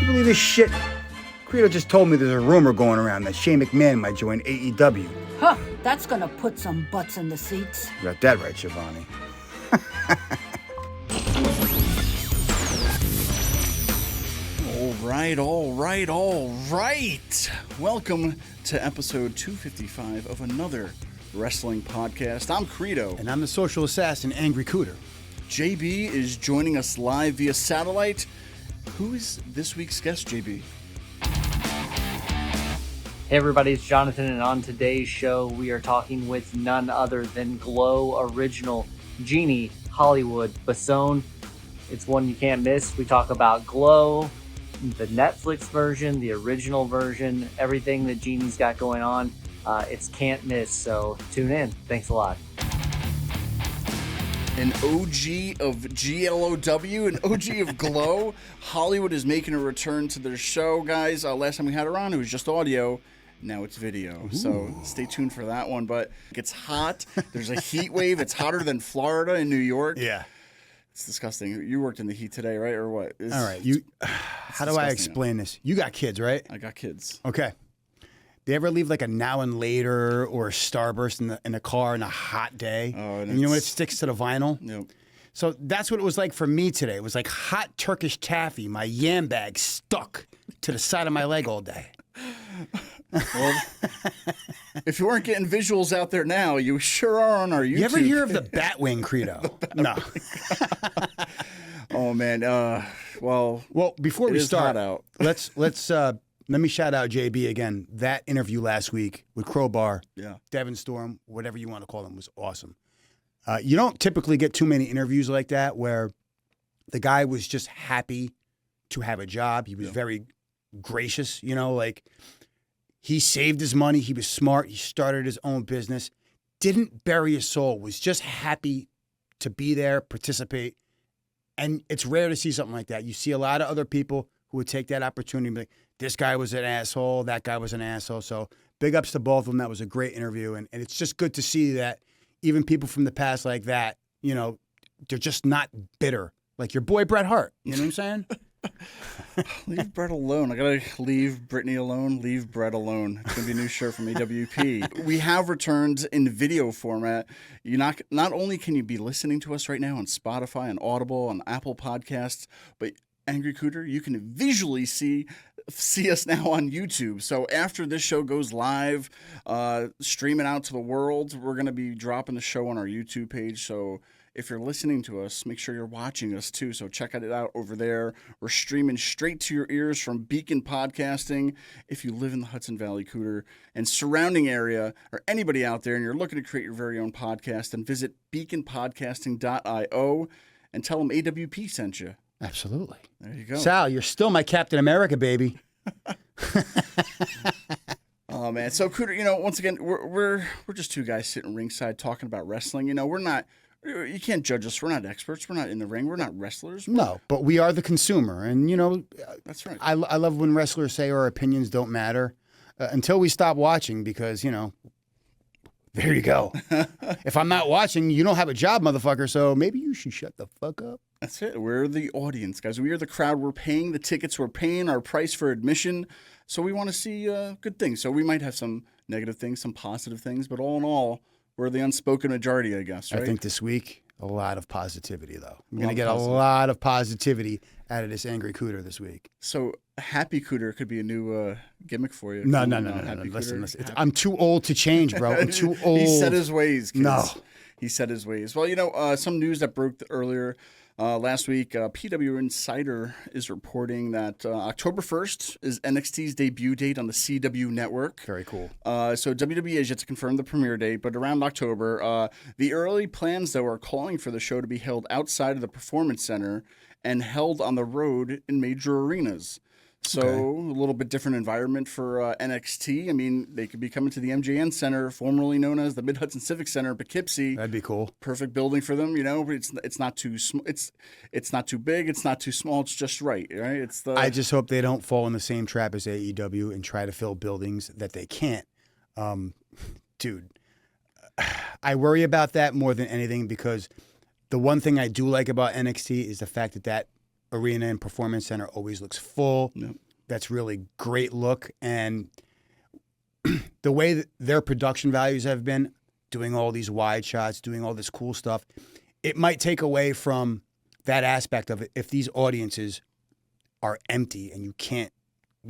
you believe this shit? Credo just told me there's a rumor going around that Shane McMahon might join AEW. Huh, that's gonna put some butts in the seats. You got that right, Shivani. All right. Welcome to episode 255 of another wrestling podcast. I'm Credo. And I'm the social assassin, Angry Cooter. JB is joining us live via satellite. Who is this week's guest, JB? Hey everybody, it's Jonathan, and on today's show we are talking with none other than G.L.O.W original Jeanne Hollywood Basone. It's one you can't miss. We talk about G.L.O.W, the Netflix version, the original version, everything that Jeanne's got going on. It's can't miss, so tune in. Thanks a lot. An OG of G.L.O.W, an OG of G.L.O.W. Hollywood is making a return to their show, guys. Last time we had her on, it was just audio. Now it's video. Ooh. So stay tuned for that one. But it's hot. There's a heat wave. It's hotter than Florida and New York. Yeah. It's disgusting. You worked in the heat today, right? Or what? All right. How do I explain this? You got kids, right? I got kids. Okay. They ever leave like a Now and Later or a Starburst in the car on a hot day? Oh, and you know when it sticks to the vinyl? Yep. So that's what it was like for me today. It was like hot Turkish taffy. My yam bag stuck to the side of my leg all day. Well, if you weren't getting visuals out there now, you sure are on our YouTube. You ever hear of the Batwing, Credo? No. Oh man. Well, before we start, out. let's let me shout out JB again. That interview last week with Crowbar, Devin Storm, whatever you want to call him, was awesome. You don't typically get too many interviews like that where the guy was just happy to have a job. He was very gracious, like he saved his money. He was smart. He started his own business, didn't bury his soul, was just happy to be there, participate. And it's rare to see something like that. You see a lot of other people who would take that opportunity and be like, this guy was an asshole, that guy was an asshole. So big ups to both of them. That was a great interview. And it's just good to see that even people from the past like that, they're just not bitter. Like your boy Bret Hart. You know what I'm saying? Leave Bret alone. I gotta leave Brittany alone. Leave Bret alone. It's gonna be a new shirt from AWP. We have returned in video format. You not only can you be listening to us right now on Spotify, on Audible, on Apple Podcasts, but Angry Cooter, you can visually see us now on YouTube. So after this show goes live, streaming out to the world, we're gonna be dropping the show on our YouTube page. So if you're listening to us, make sure you're watching us too. So check it out over there. We're streaming straight to your ears from Beacon Podcasting. If you live in the Hudson Valley, Cooter, and surrounding area, or anybody out there, and you're looking to create your very own podcast, then visit beaconpodcasting.io and tell them AWP sent you. Absolutely. There you go. Sal, you're still my Captain America, baby. Oh man. So Cooter, once again, we're just two guys sitting ringside talking about wrestling. We're not. You can't judge us. We're not experts. We're not in the ring. We're not wrestlers. No, but we are the consumer. And, that's right. I love when wrestlers say our opinions don't matter until we stop watching because, there you go. If I'm not watching, you don't have a job, motherfucker. So maybe you should shut the fuck up. That's it. We're the audience, guys. We are the crowd. We're paying the tickets. We're paying our price for admission. So we want to see good things. So we might have some negative things, some positive things. But all in all, we're the unspoken majority, I guess, right? I think this week, a lot of positivity, though. I'm going to get a lot of positivity out of this Angry Cooter this week. So Happy Cooter could be a new gimmick for you. No. Listen. I'm too old to change, bro. I'm too old. He set his ways, kids. No. He set his ways. Well, some news that broke earlier last week, PW Insider is reporting that October 1st is NXT's debut date on the CW network. Very cool. So WWE has yet to confirm the premiere date, but around October. The early plans, though, are calling for the show to be held outside of the Performance Center and held on the road in major arenas. So a little bit different environment for NXT. I mean, they could be coming to the MJN Center, formerly known as the Mid-Hudson Civic Center in Poughkeepsie. That'd be cool. Perfect building for them, but it's not too it's not too big, it's not too small, it's just right? I just hope they don't fall in the same trap as AEW and try to fill buildings that they can't. Dude, I worry about that more than anything because the one thing I do like about NXT is the fact that Arena and Performance Center always looks full. Yep. That's really great look. And the way that their production values have been, doing all these wide shots, doing all this cool stuff, it might take away from that aspect of it if these audiences are empty and you can't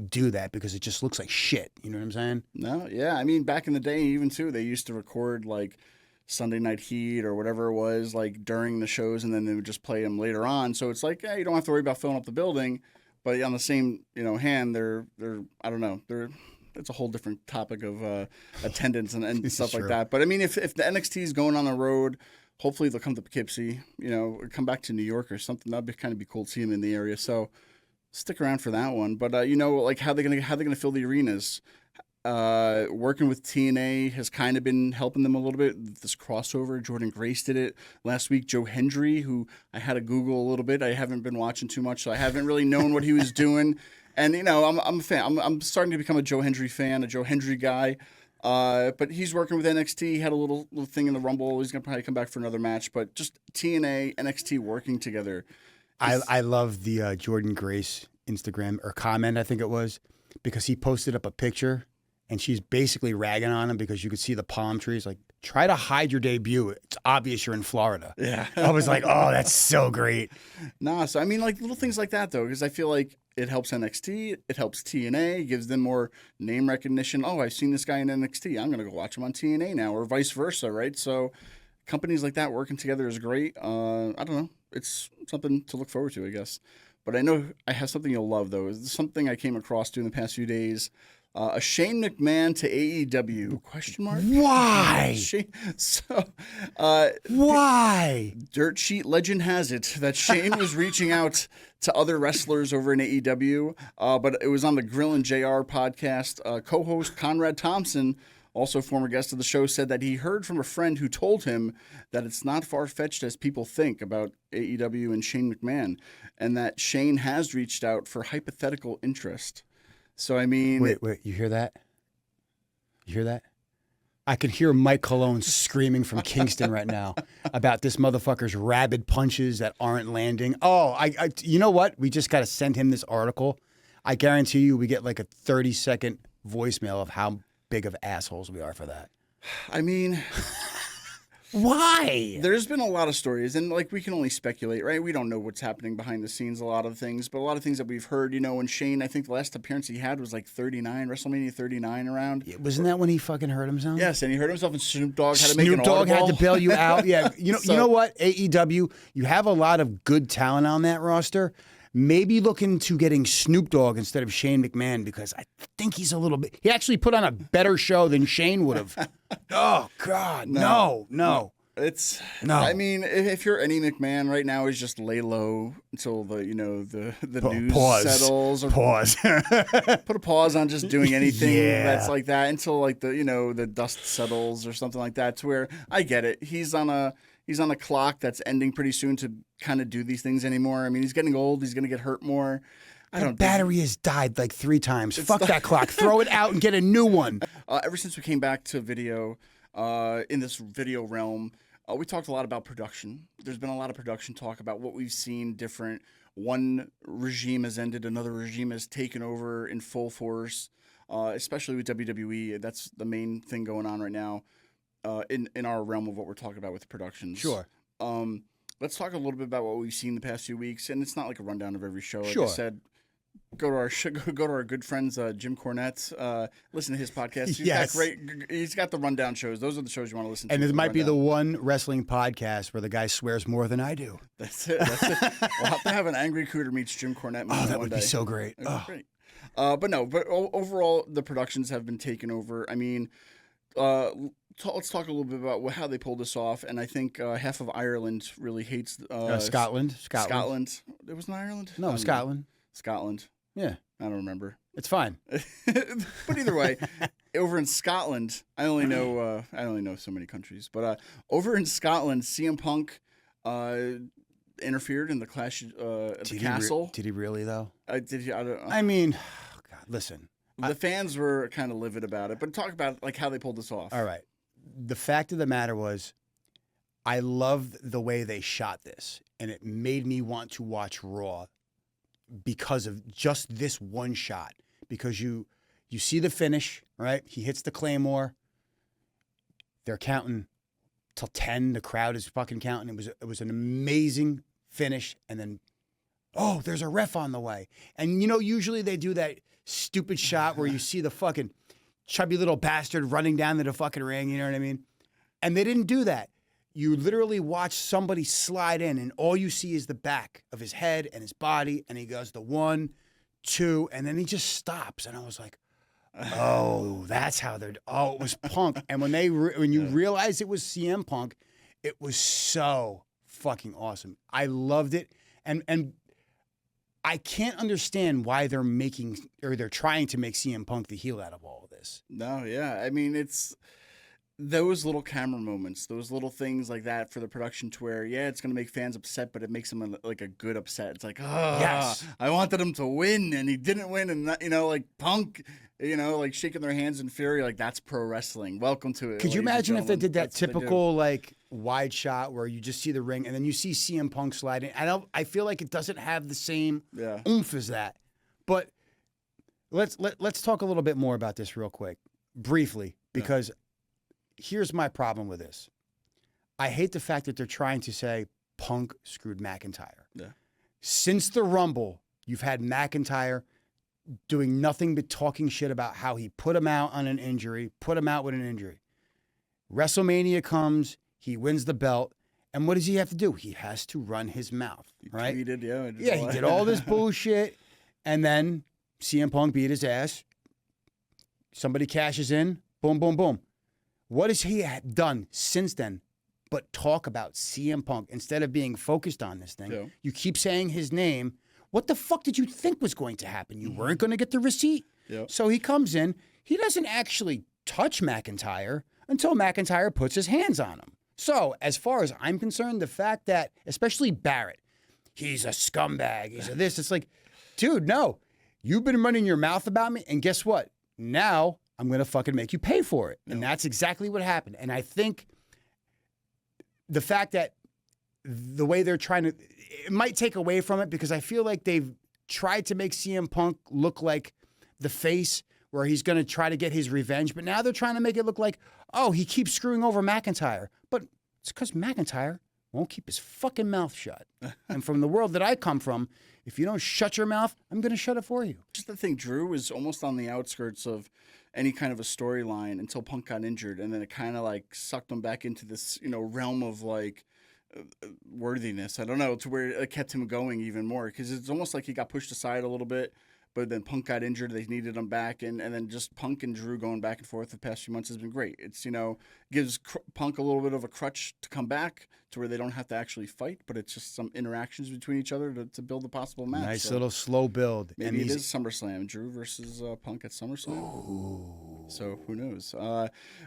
do that because it just looks like shit. You know what I'm saying? No, yeah. I mean, back in the day, even too, they used to record like Sunday Night Heat or whatever it was, like during the shows, and then they would just play them later on. So it's like, hey, you don't have to worry about filling up the building. But on the same, hand, they're I don't know, it's a whole different topic of attendance and stuff like that. But I mean, if the NXT is going on the road, hopefully they'll come to Poughkeepsie, or come back to New York or something. That'd be kind of cool to see them in the area. So stick around for that one. But like how they gonna fill the arenas. Working with TNA has kind of been helping them a little bit. This crossover, Jordan Grace did it last week. Joe Hendry, who I had to Google a little bit. I haven't been watching too much, so I haven't really known what he was doing. And I'm a fan. I'm starting to become a Joe Hendry fan, a Joe Hendry guy. But he's working with NXT. He had a little thing in the Rumble. He's gonna probably come back for another match. But just TNA, NXT working together. I love the Jordan Grace Instagram or comment, I think it was, because he posted up a picture. And she's basically ragging on him because you could see the palm trees. Like, try to hide your debut. It's obvious you're in Florida. Yeah. I was like, oh, that's so great. Nah, so I mean, like little things like that, though, because I feel like it helps NXT, it helps TNA, gives them more name recognition. Oh, I've seen this guy in NXT. I'm going to go watch him on TNA now, or vice versa, right? So companies like that working together is great. I don't know. It's something to look forward to, I guess. But I know I have something you'll love, though. It's something I came across during the past few days. A Shane McMahon to AEW? Question mark. Why? Why? Dirt Sheet legend has it that Shane was reaching out to other wrestlers over in AEW, but it was on the Grill and JR podcast. Co-host Conrad Thompson, also former guest of the show, said that he heard from a friend who told him that it's not far-fetched as people think about AEW and Shane McMahon, and that Shane has reached out for hypothetical interest. So, I mean... Wait, you hear that? You hear that? I can hear Mike Colon screaming from Kingston right now about this motherfucker's rabid punches that aren't landing. Oh, you know what? We just got to send him this article. I guarantee you we get like a 30-second voicemail of how big of assholes we are for that. I mean... Why? There's been a lot of stories, and like we can only speculate, right? We don't know what's happening behind the scenes, a lot of things, but a lot of things that we've heard, when Shane, I think the last appearance he had was like 39, WrestleMania 39 around. Yeah, wasn't that when he fucking hurt himself? Yes, and he hurt himself, and Snoop Dogg had to make an audible. Snoop Dogg had to bail you out. Yeah, you know what? AEW, you have a lot of good talent on that roster. Maybe look into getting Snoop Dogg instead of Shane McMahon, because I think he's a little bit... He actually put on a better show than Shane would have. Oh, God. No. It's... No. I mean, if you're any McMahon right now, is just lay low until the news settles. Or pause. Put a pause on just doing anything that's like that until like the dust settles or something like that, to where I get it. He's on a clock that's ending pretty soon to kind of do these things anymore. I mean, he's getting old. He's going to get hurt more. The battery has died like 3 times. Fuck that clock. Throw it out and get a new one. Ever since we came back to video, in this video realm, we talked a lot about production. There's been a lot of production talk about what we've seen different. One regime has ended. Another regime has taken over in full force, especially with WWE. That's the main thing going on right now. In our realm of what we're talking about with productions. Sure. Let's talk a little bit about what we've seen the past few weeks, and it's not like a rundown of every show. Like sure. I said, go to our good friends Jim Cornette. Listen to his podcast. He's got the rundown shows. Those are the shows you want to listen to. And it might be the one wrestling podcast where the guy swears more than I do. That's it. We'll have to have an Angry Cooter meets Jim Cornette. That would be so great. Great. But overall, the productions have been taken over. I mean, let's talk a little bit about how they pulled this off. And I think half of Ireland really hates Scotland. It was in Ireland? No, Scotland. Scotland. Yeah. I don't remember. It's fine. But either way, over in Scotland, I only know so many countries. But over in Scotland, CM Punk interfered in the clash at the castle. Did he really, though? Did he? I don't know. I mean, God, listen. The fans were kind of livid about it, but talk about like how they pulled this off. All right. The fact of the matter was, I loved the way they shot this, and it made me want to watch Raw because of just this one shot. Because you see the finish, right? He hits the Claymore. They're counting till 10. The crowd is fucking counting. It was an amazing finish. And then, oh, there's a ref on the way. And, usually they do that stupid shot where you see the fucking chubby little bastard running down to the fucking ring. You know what I mean? And they didn't do that. You literally watch somebody slide in, and all you see is the back of his head and his body, and he goes the 1, 2, and then he just stops. And I was like, oh, that's how they're. Oh, it was Punk. And when you realized it was CM Punk, it was so fucking awesome. I loved it, and I can't understand why they're trying to make CM Punk the heel out of all of this. No, yeah, I mean it's those little camera moments, those little things like that for the production to where, it's going to make fans upset, but it makes them like a good upset. It's like, yes, I wanted him to win and he didn't win. And, like Punk, like shaking their hands in fury, like that's pro wrestling. Welcome to it. Could you imagine if they did that typical like wide shot where you just see the ring and then you see CM Punk sliding? I feel like it doesn't have the same oomph as that. But let's talk a little bit more about this real quick, briefly, because here's my problem with this. I hate the fact that they're trying to say Punk screwed McIntyre. Yeah. Since the Rumble, you've had McIntyre doing nothing but talking shit about how he put him out on an injury, put him out with an injury. WrestleMania comes, he wins the belt, and what does he have to do? He has to run his mouth, right? He did, he did all this bullshit, and then CM Punk beat his ass. Somebody cashes in, boom, boom, boom. What has he done since then but talk about CM Punk instead of being focused on this thing? Yeah. You keep saying his name. What the fuck did you think was going to happen? You weren't going to get the receipt. Yeah. So he comes in. He doesn't actually touch McIntyre until McIntyre puts his hands on him. So as far as I'm concerned, the fact that, especially Barrett, he's a scumbag, he's a this, it's like, dude, no. You've been running your mouth about me, and guess what? Now I'm going to fucking make you pay for it. And that's exactly what happened. And I think the fact that the way they're trying to, it might take away from it because I feel like they've tried to make CM Punk look like the face where he's going to try to get his revenge. But now they're trying to make it look like, oh, he keeps screwing over McIntyre. But it's because McIntyre won't keep his fucking mouth shut. And from the world that I come from, if you don't shut your mouth, I'm going to shut it for you. Just the thing, Drew was almost on the outskirts of any kind of a storyline until Punk got injured, and then it kind of like sucked him back into this, realm of like worthiness. I don't know, to where it kept him going even more because it's almost like he got pushed aside a little bit. But then Punk got injured. They needed him back. And then just Punk and Drew going back and forth the past few months has been great. It's, gives Punk a little bit of a crutch to come back to where they don't have to actually fight, but it's just some interactions between each other to build a possible match. Nice little slow build. Maybe it is SummerSlam. Drew versus Punk at SummerSlam. Ooh. So who knows?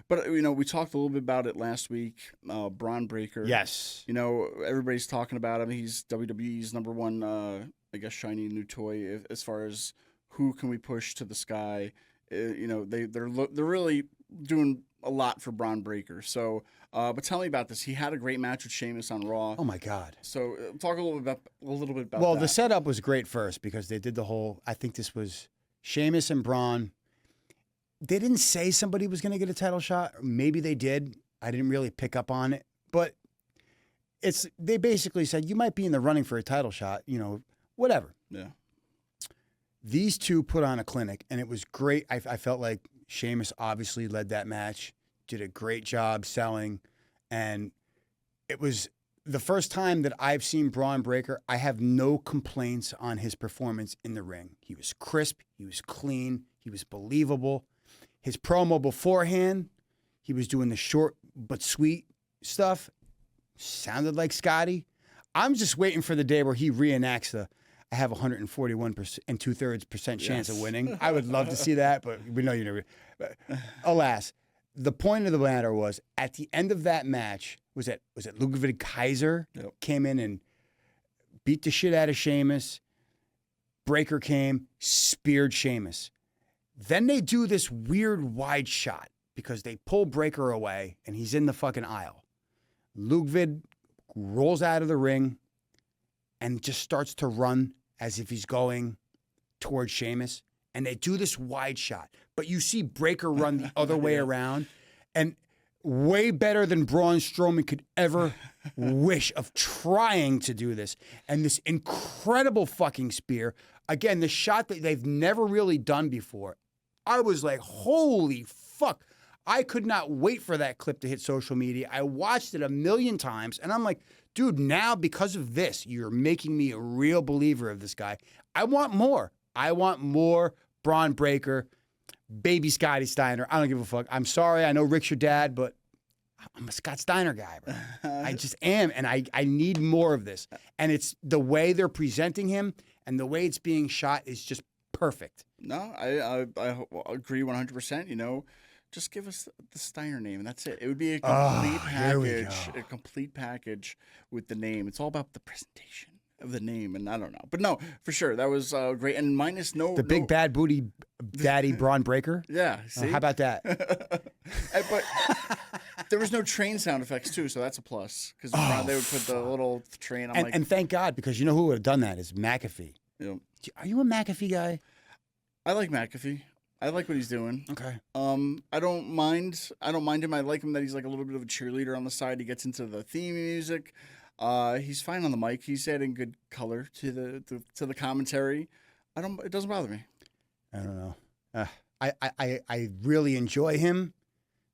But, we talked a little bit about it last week. Bron Breakker. Yes. Everybody's talking about him. He's WWE's number one I guess shiny new toy as far as who can we push to the sky. They're really doing a lot for Bron Breakker. So, but tell me about this. He had a great match with Sheamus on Raw. Oh my God! So talk a little bit about. Well, that. the setup was great first because they did the whole. I think this was Sheamus and Braun. They didn't say somebody was going to get a title shot. Maybe they did. I didn't really pick up on it, but they basically said you might be in the running for a title shot. Whatever. Yeah. These two put on a clinic, and it was great. I felt like Sheamus obviously led that match, did a great job selling, and it was the first time that I've seen Bron Breakker. I have no complaints on his performance in the ring. He was crisp. He was clean. He was believable. His promo beforehand, he was doing the short but sweet stuff. Sounded like Scotty. I'm just waiting for the day where he reenacts I have 141% and 2/3% chance of winning. I would love to see that, but we know you never. But alas, the point of the matter was at the end of that match was it Ludwig Kaiser came in and beat the shit out of Sheamus. Breakker came, speared Sheamus. Then they do this weird wide shot because they pull Breakker away and he's in the fucking aisle. Ludwig rolls out of the ring and just starts to run as if he's going towards Sheamus, and they do this wide shot, but you see Breakker run the other way around, and way better than Braun Strowman could ever wish of trying to do this. And this incredible fucking spear, again, the shot that they've never really done before. I was like, holy fuck. I could not wait for that clip to hit social media. I watched it a million times, and I'm like, dude, now because of this, you're making me a real believer of this guy. I want more. I want more Bron Breakker, baby Scotty Steiner. I don't give a fuck. I'm sorry. I know Rick's your dad, but I'm a Scott Steiner guy, bro. I just am, and I need more of this. And it's the way they're presenting him and the way it's being shot is just perfect. No, I agree 100%. You know, just give us the Steiner name, and that's it. It would be a complete package with the name. It's all about the presentation of the name, and I don't know. But no, for sure, that was great. And minus big bad booty daddy Bron Breakker. Yeah, see? How about that? But there was no train sound effects, too, so that's a plus. Because they would put the little train. And thank God, because you know who would have done that is McAfee. Yeah. Are you a McAfee guy? I like McAfee. I like what he's doing. Okay. I don't mind him. I like him that he's like a little bit of a cheerleader on the side. He gets into the theme music. He's fine on the mic. He's adding good color to the commentary. It doesn't bother me. I don't know. I really enjoy him.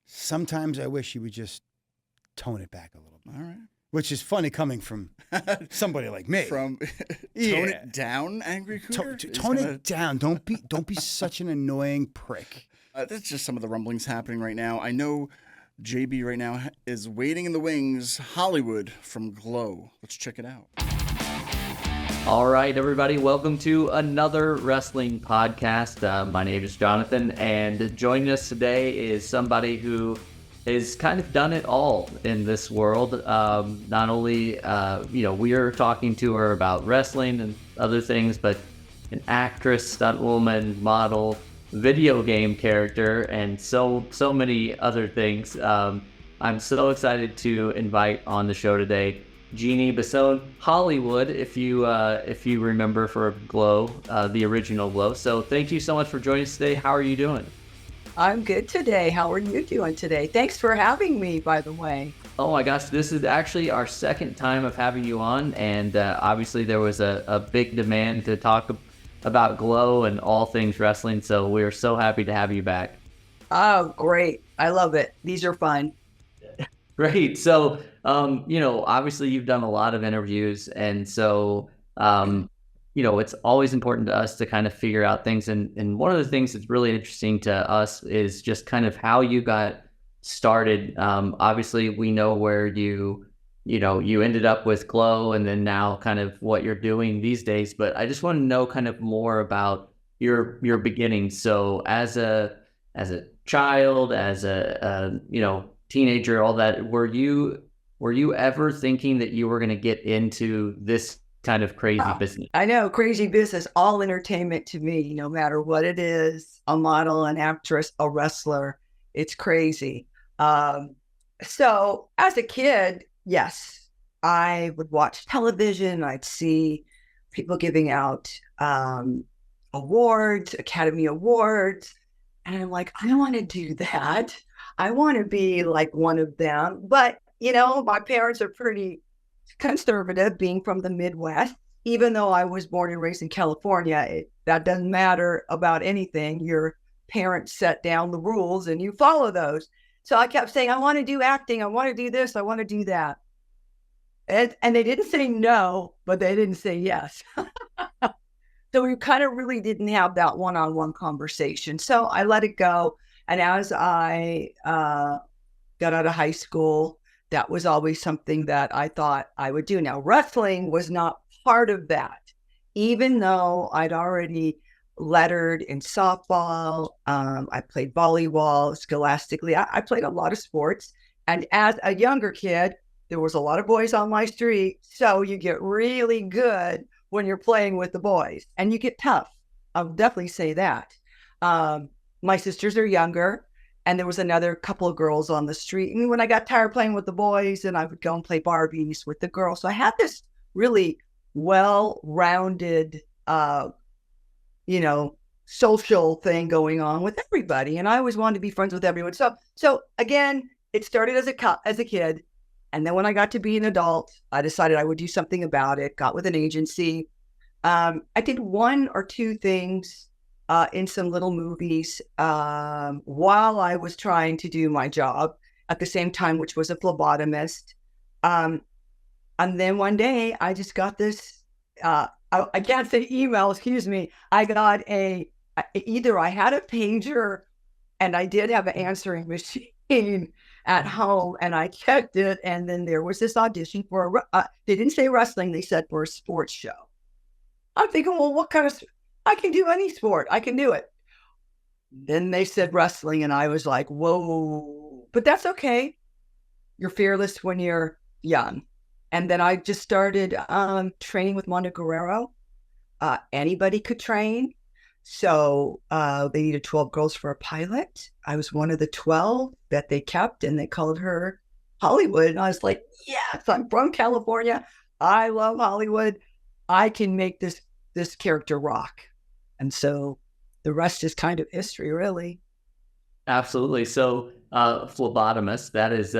Sometimes I wish he would just tone it back a little bit. All right. Which is funny coming from somebody like me. Tone it down, Angry Cooter? Tone it down. Don't be such an annoying prick. That's just some of the rumblings happening right now. I know JB right now is waiting in the wings. Hollywood from G.L.O.W. Let's check it out. All right, everybody. Welcome to another wrestling podcast. My name is Jonathan, and joining us today is somebody who has kind of done it all in this world. Not only, we are talking to her about wrestling and other things, but an actress, stuntwoman, model, video game character, and so many other things. I'm so excited to invite on the show today Jeanne Basone, Hollywood, if you remember, for G.L.O.W, the original G.L.O.W. So thank you so much for joining us today. How are you doing? I'm good today. How are you doing today? Thanks for having me, by the way. Oh my gosh, this is actually our second time of having you on, and obviously there was a big demand to talk about G.L.O.W and all things wrestling, so we're so happy to have you back. Oh, great. I love it. These are fun. Great. So, obviously you've done a lot of interviews, and so, it's always important to us to kind of figure out things. And one of the things that's really interesting to us is just kind of how you got started. Obviously, we know where you ended up with G.L.O.W, and then now kind of what you're doing these days. But I just want to know kind of more about your beginnings. So as a child, as a teenager, all that, were you ever thinking that you were going to get into this kind of crazy business? I know, crazy business, all entertainment to me, no matter what it is, a model, an actress, a wrestler, it's crazy. So as a kid, yes, I would watch television. I'd see people giving out awards, Academy Awards. And I'm like, I want to do that. I want to be like one of them. But, my parents are pretty conservative, being from the Midwest. Even though I was born and raised in California, that doesn't matter about anything. Your parents set down the rules and you follow those. So I kept saying, I want to do acting. I want to do this. I want to do that. And they didn't say no, but they didn't say yes. So we kind of really didn't have that one-on-one conversation. So I let it go. And as I got out of high school, that was always something that I thought I would do. Now, wrestling was not part of that, even though I'd already lettered in softball. I played volleyball scholastically. I played a lot of sports. And as a younger kid, there was a lot of boys on my street. So you get really good when you're playing with the boys, and you get tough. I'll definitely say that. My sisters are younger, and there was another couple of girls on the street. And when I got tired playing with the boys, and I would go and play Barbies with the girls. So I had this really well-rounded you know, social thing going on with everybody. And I always wanted to be friends with everyone. So again, it started as a kid. And then when I got to be an adult, I decided I would do something about it, got with an agency. I did 1 or 2 things in some little movies while I was trying to do my job at the same time, which was a phlebotomist. And then one day I just got this, I can't say email, excuse me. I got either I had a pager and I did have an answering machine at home and I checked it. And then there was this audition for, they didn't say wrestling, they said for a sports show. I'm thinking, well, what kind of, I can do any sport. I can do it. Then they said wrestling and I was like, whoa, but that's okay. You're fearless when you're young. And then I just started training with Mondo Guerrero. Anybody could train. So they needed 12 girls for a pilot. I was one of the 12 that they kept and they called her Hollywood. And I was like, yes, I'm from California. I love Hollywood. I can make this character rock. And so the rest is kind of history, really. Absolutely. So phlebotomist, that is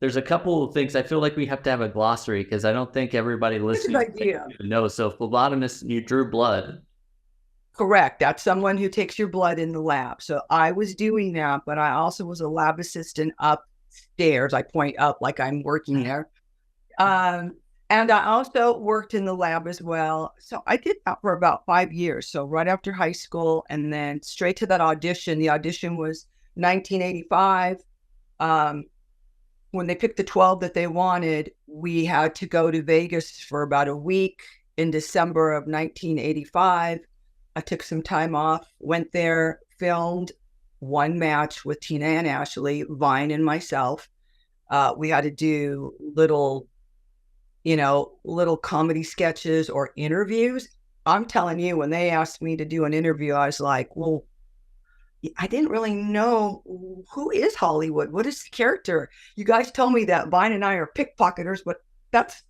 there's a couple of things. I feel like we have to have a glossary because I don't think everybody listening knows. So phlebotomist, you drew blood. Correct. That's someone who takes your blood in the lab. So I was doing that, but I also was a lab assistant upstairs. I point up like I'm working there. And I also worked in the lab as well. So I did that for about 5 years. So right after high school and then straight to that audition. The audition was 1985. When they picked the 12 that they wanted, we had to go to Vegas for about a week in December of 1985. I took some time off, went there, filmed 1 match with Tina and Ashley, Vine and myself. We had to do little comedy sketches or interviews. I'm telling you, when they asked me to do an interview, I was like, well, I didn't really know who is Hollywood. What is the character? You guys told me that Vine and I are pickpocketers, but that's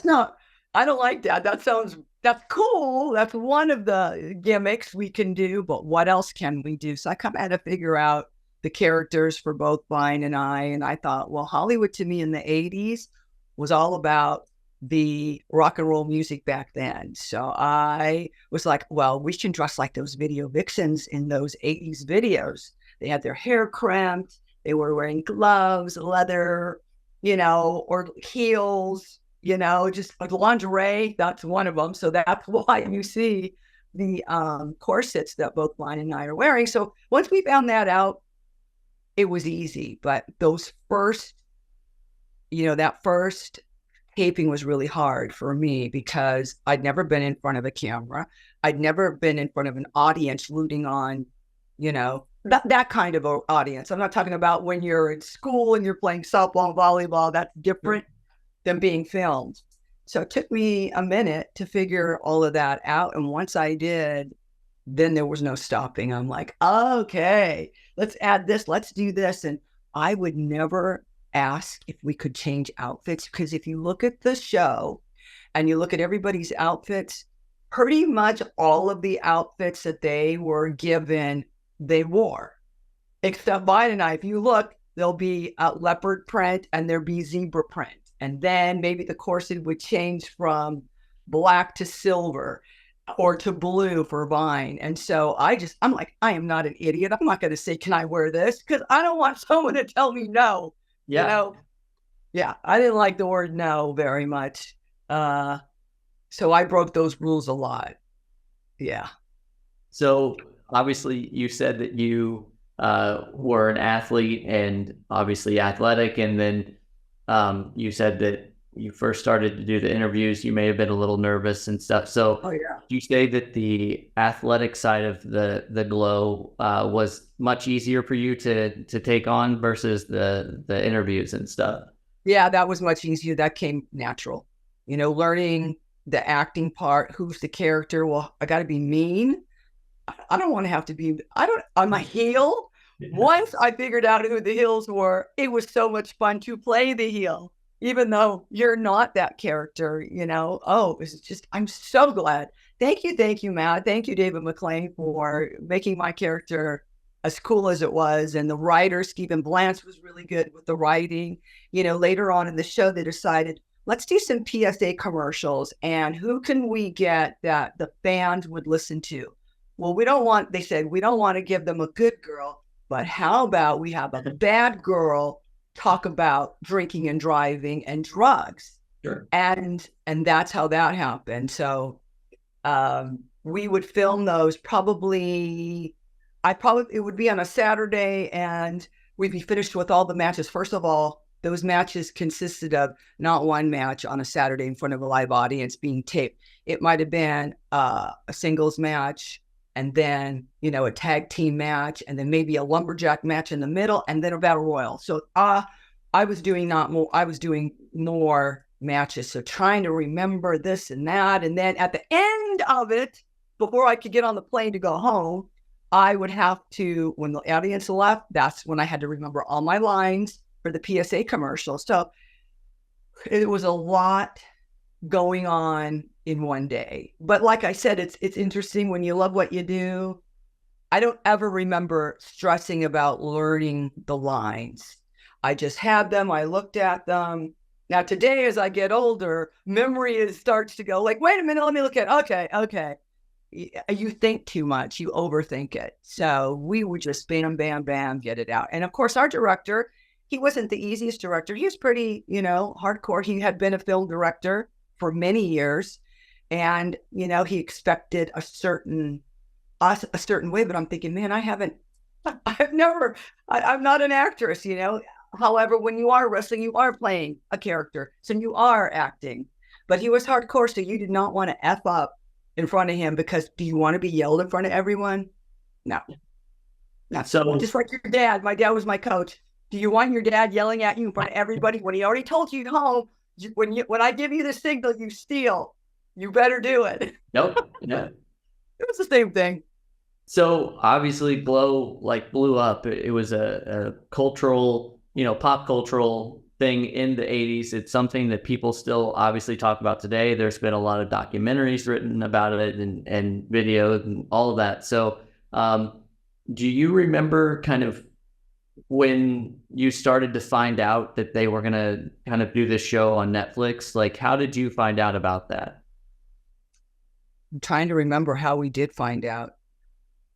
not, I don't like that. That's cool. That's one of the gimmicks we can do, but what else can we do? So I kind of had to figure out the characters for both Vine and I. And I thought, well, Hollywood to me in the 80s was all about the rock and roll music back then. So I was like, well, we should dress like those video vixens in those 80s videos. They had their hair crimped. They were wearing gloves, leather, or heels, just like lingerie. That's one of them. So that's why you see the corsets that both Vine and I are wearing. So once we found that out, it was easy. But those first, that first taping was really hard for me because I'd never been in front of a camera. I'd never been in front of an audience rooting on, that kind of audience. I'm not talking about when you're in school and you're playing softball and volleyball. That's different than being filmed. So it took me a minute to figure all of that out. And once I did, then there was no stopping. I'm like, okay, let's add this. Let's do this. And I would never ask if we could change outfits, because if you look at the show and you look at everybody's outfits, pretty much all of the outfits that they were given, they wore, except Vine and I. If you look, there'll be a leopard print and there'll be zebra print, and then maybe the corset would change from black to silver or to blue for Vine. And so I'm like, I am not an idiot. I'm not going to say, can I wear this? Because I don't want someone to tell me no. Yeah. I didn't like the word no very much. So I broke those rules a lot. Yeah. So obviously you said that you were an athlete and obviously athletic. And then you said that you first started to do the interviews, you may have been a little nervous and stuff. So you say that the athletic side of the G.L.O.W was much easier for you to take on versus the interviews and stuff? Yeah, that was much easier. That came natural. Learning the acting part, who's the character. Well, I got to be mean. I don't want to have to be, on my heel. Once I figured out who the heels were, it was so much fun to play the heel. even though you're not that character, Oh, it's just, I'm so glad. Thank you, Matt. Thank you, David McLean, for making my character as cool as it was. And the writer, Stephen Blanche, was really good with the writing. Later on in the show, they decided, let's do some PSA commercials. And who can we get that the fans would listen to? Well, they said, we don't want to give them a good girl, but how about we have a bad girl talk about drinking and driving and drugs? Sure. And that's how that happened. So we would film those it would be on a Saturday, and we'd be finished with all the matches. First of all, those matches consisted of not one match on a Saturday in front of a live audience being taped. It might have been a singles match, and then, a tag team match, and then maybe a lumberjack match in the middle, and then a battle royal. So I was doing more matches. So trying to remember this and that. And then at the end of it, before I could get on the plane to go home, I would have to, when the audience left, that's when I had to remember all my lines for the PSA commercial. So it was a lot going on in one day. But like I said, it's interesting when you love what you do. I don't ever remember stressing about learning the lines. I just had them. I looked at them. Now today, as I get older, memory starts to go like, wait a minute, let me look at, okay. You think too much, you overthink it. So we would just bam, bam, bam, get it out. And of course, our director, he wasn't the easiest director. He was pretty, hardcore. He had been a film director for many years. And, he expected a certain way, but I'm thinking, man, I'm not an actress, However, when you are wrestling, you are playing a character. So you are acting. But he was hardcore, so you did not want to F up in front of him, because do you want to be yelled in front of everyone? No. So just like your dad. My dad was my coach. Do you want your dad yelling at you in front of everybody when he already told you home? When I give you the signal, you steal. You better do it. Nope. Yeah. It was the same thing. So obviously G.L.O.W blew up. It was a cultural, pop cultural thing in the 80s. It's something that people still obviously talk about today. There's been a lot of documentaries written about it and videos and all of that. So do you remember kind of when you started to find out that they were going to kind of do this show on Netflix? Like, how did you find out about that? I'm trying to remember how we did find out.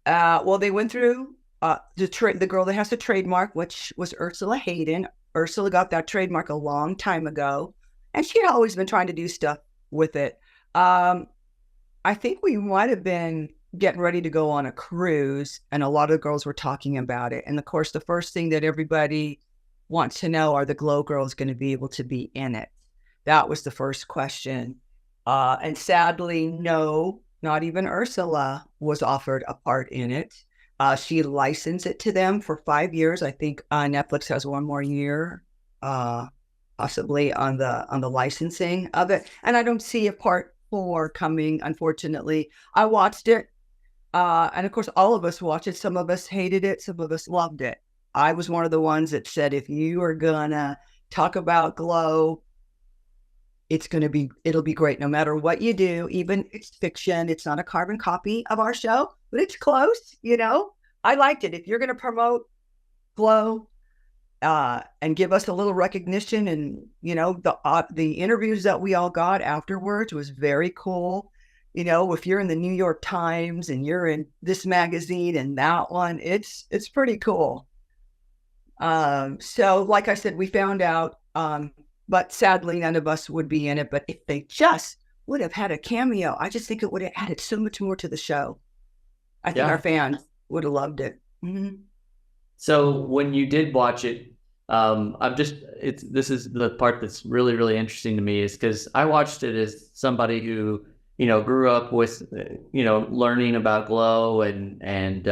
Well, they went through the girl that has the trademark, which was Ursula Hayden. Ursula got that trademark a long time ago, and she had always been trying to do stuff with it. I think we might have been getting ready to go on a cruise, and a lot of girls were talking about it. And of course, the first thing that everybody wants to know, are the G.L.O.W girls going to be able to be in it? That was the first question. And sadly, no, not even Ursula was offered a part in it. She licensed it to them for 5 years. I think Netflix has one more year, possibly on the licensing of it. And I don't see a part 4 coming, unfortunately. I watched it. And of course, all of us watched it. Some of us hated it. Some of us loved it. I was one of the ones that said, if you are going to talk about G.L.O.W, it'll be great no matter what you do. Even it's fiction. It's not a carbon copy of our show, but it's close, I liked it. If you're going to promote G.L.O.W, and give us a little recognition, and, the interviews that we all got afterwards was very cool. If you're in the New York Times and you're in this magazine and that one, it's pretty cool. So like I said, we found out, but sadly, none of us would be in it. But if they just would have had a cameo, I just think it would have added so much more to the show. I think our fans would have loved it. Mm-hmm. So when you did watch it, this is the part that's really, really interesting to me, is because I watched it as somebody who, grew up with, learning about G.L.O.W and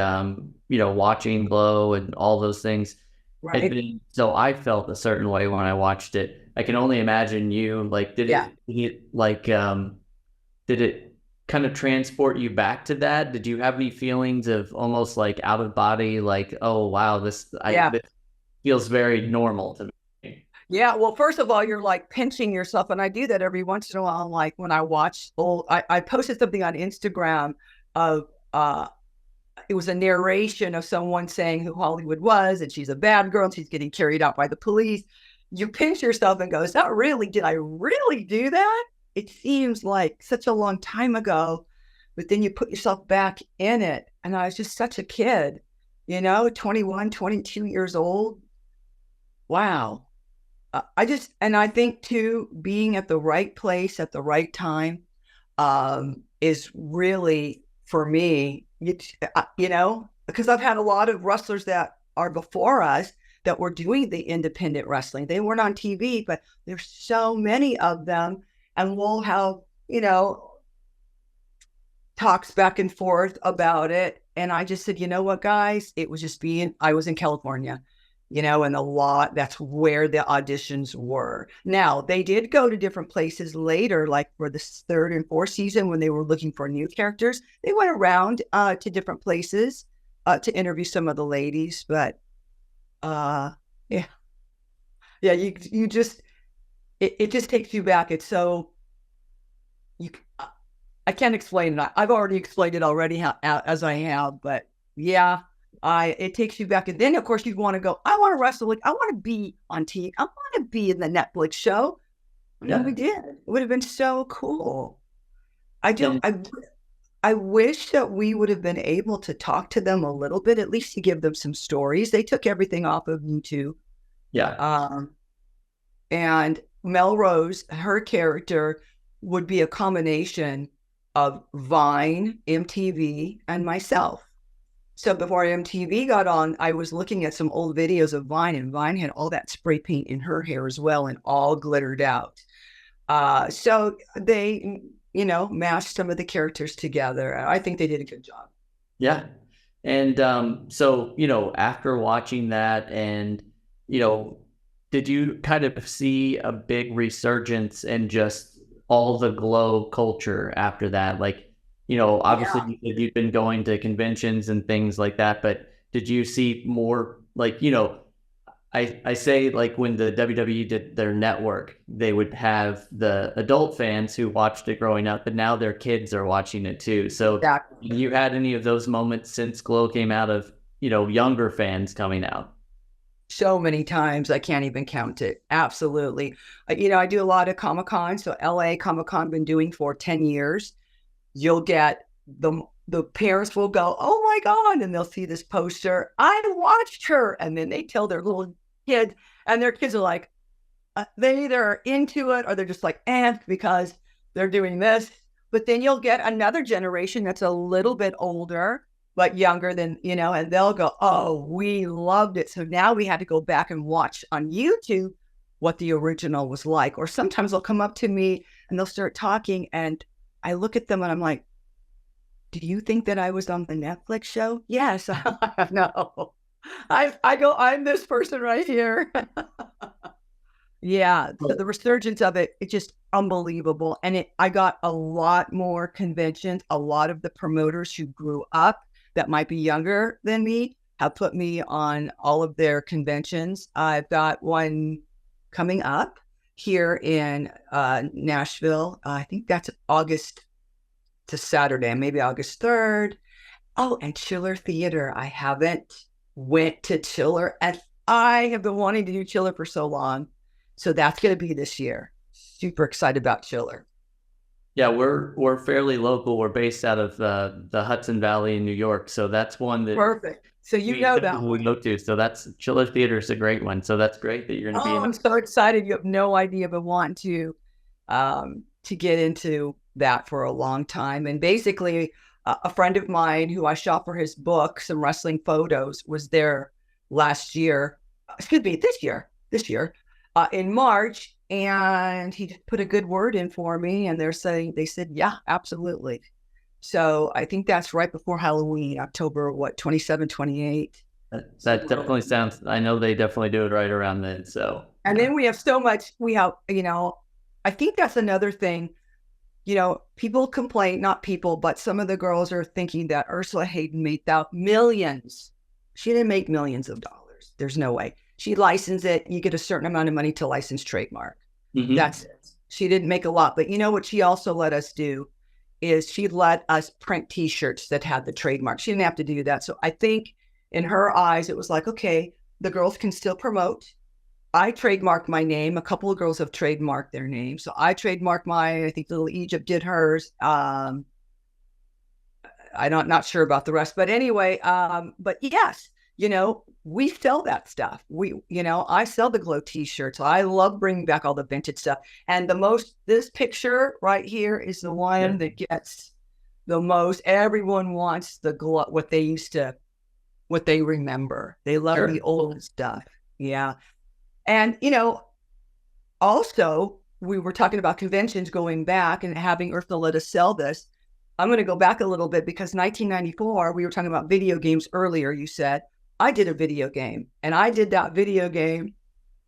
watching G.L.O.W and all those things. Right. So I felt a certain way when I watched it. I can only imagine you. Did it kind of transport you back to that? Did you have any feelings of almost like out of body, like, oh wow, this feels very normal to me? Yeah, well, first of all, you're like pinching yourself, and I do that every once in a while. Like when I watch old, I posted something on Instagram of it was a narration of someone saying who Hollywood was, and she's a bad girl, and she's getting carried out by the police. You pinch yourself and go, "Is that really? Did I really do that?" It seems like such a long time ago, but then you put yourself back in it, and I was just such a kid, 21, 22 years old. Wow. I think too, being at the right place at the right time is really, for me, because I've had a lot of wrestlers that are before us that were doing the independent wrestling. They weren't on TV, but there's so many of them. And we'll have, talks back and forth about it. And I just said, you know what, guys, it was just I was in California. And that's where the auditions were. Now, they did go to different places later, like for the third and fourth season when they were looking for new characters. They went around to different places to interview some of the ladies. But yeah, you just, it just takes you back. It's so, I can't explain it. I've already explained it already as I have, but yeah. It takes you back. And then, of course, you want to go, I want to wrestle. I want to be on TV. I want to be in the Netflix show. Yeah. We did. It would have been so cool. I wish that we would have been able to talk to them a little bit, at least to give them some stories. They took everything off of YouTube. Yeah. And Melrose, her character, would be a combination of Vine, MTV, and myself. So before MTV got on, I was looking at some old videos of Vine, and Vine had all that spray paint in her hair as well and all glittered out. So they, mashed some of the characters together. I think they did a good job. Yeah. And so, after watching that and, did you kind of see a big resurgence in just all the G.L.O.W culture after that? Like, obviously you've been going to conventions and things like that, but did you see more, like, I say, like, when the WWE did their network, they would have the adult fans who watched it growing up, but now their kids are watching it too. So have you had any of those moments since G.L.O.W came out of, younger fans coming out? So many times, I can't even count it. Absolutely. I do a lot of Comic-Con. So LA Comic-Con been doing for 10 years. You'll get the parents will go, oh my God, and they'll see this poster. I watched her. And then they tell their little kids, and their kids are like, they either are into it or they're just like, because they're doing this. But then you'll get another generation that's a little bit older, but younger than, and they'll go, oh, we loved it. So now we had to go back and watch on YouTube what the original was like. Or sometimes they'll come up to me and they'll start talking, and I look at them and I'm like, do you think that I was on the Netflix show? Yes. No. I go, I'm this person right here. Yeah. The resurgence of it, it's just unbelievable. And I got a lot more conventions. A lot of the promoters who grew up that might be younger than me have put me on all of their conventions. I've got one coming up here in Nashville. I think that's August to Saturday, maybe August 3rd. Oh, and Chiller Theater. I haven't went to Chiller, and I have been wanting to do Chiller for so long. So that's going to be this year. Super excited about Chiller. Yeah, we're fairly local. We're based out of the Hudson Valley in New York. So that's one that perfect. So you know that we go to. So that's Chiller Theater is a great one. So that's great that you're going to be in. I'm so excited. You have no idea, but want to get into that for a long time. And basically, a friend of mine who I shot for his book, some wrestling photos, was there this year, in March. And he put a good word in for me, and they said, yeah, absolutely. So I think that's right before Halloween, October, 27, 28. That definitely sounds, I know they definitely do it right around then. So, and then we have so much, I think that's another thing, people complain, not people, but some of the girls are thinking that Ursula Hayden made out millions. She didn't make millions of dollars. There's no way. She licensed it. You get a certain amount of money to license trademark. Mm-hmm. That's it. She didn't make a lot, but you know what she also let us do is she let us print t-shirts that had the trademark. She didn't have to do that. So I think in her eyes, it was like, okay, the girls can still promote. I trademarked my name. A couple of girls have trademarked their name. So I trademarked mine. I think Little Egypt did hers. I'm not sure about the rest, but anyway, but yes, you know, we sell that stuff. I sell the G.L.O.W t-shirts. I love bringing back all the vintage stuff. And this picture right here is the one that gets the most. Everyone wants the G.L.O.W, what they remember. They love the old stuff. Yeah. And, also we were talking about conventions going back and having Ursula let us sell this. I'm going to go back a little bit because 1994, we were talking about video games earlier. You said, I did a video game, and I did that video game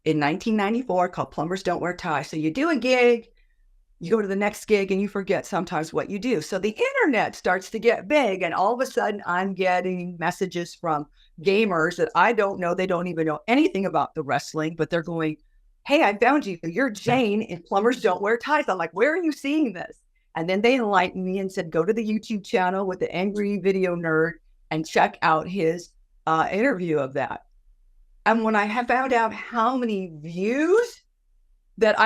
in 1994 called Plumbers Don't Wear Ties. So you do a gig, you go to the next gig, and you forget sometimes what you do. So the internet starts to get big, and all of a sudden I'm getting messages from gamers that I don't know. They don't even know anything about the wrestling, but they're going, hey, I found you. You're Jane in Plumbers Don't Wear Ties. I'm like, where are you seeing this? And then they enlightened me and said, go to the YouTube channel with the Angry Video Nerd and check out his interview of that. And when I have found out how many views that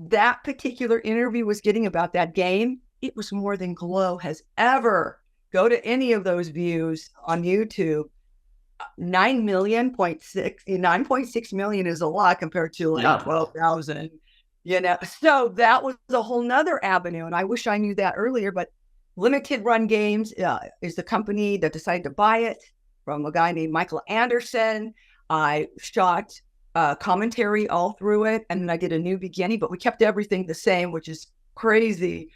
that particular interview was getting about that game, it was more than G.L.O.W has ever. Go to any of those views on YouTube. 9.6 million is a lot compared to like 12,000. So that was a whole nother avenue. And I wish I knew that earlier, but Limited Run Games is the company that decided to buy it from a guy named Michael Anderson. I shot commentary all through it, and then I did a new beginning, but we kept everything the same, which is crazy.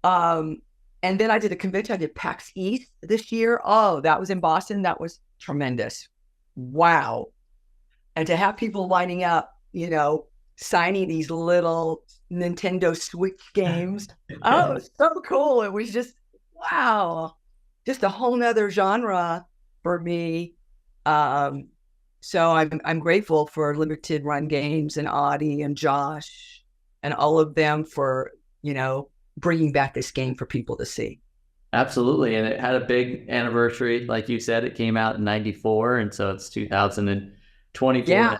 And then I did a convention. I did PAX East this year. Oh, that was in Boston. That was tremendous. Wow. And to have people lining up, signing these little Nintendo Switch games. Oh, it was so cool. It was just, wow. Just a whole nother genre for me. So I'm grateful for Limited Run Games and Audie and Josh and all of them for, bringing back this game for people to see. Absolutely. And it had a big anniversary. Like you said, it came out in 94. And so it's 2024. Yeah.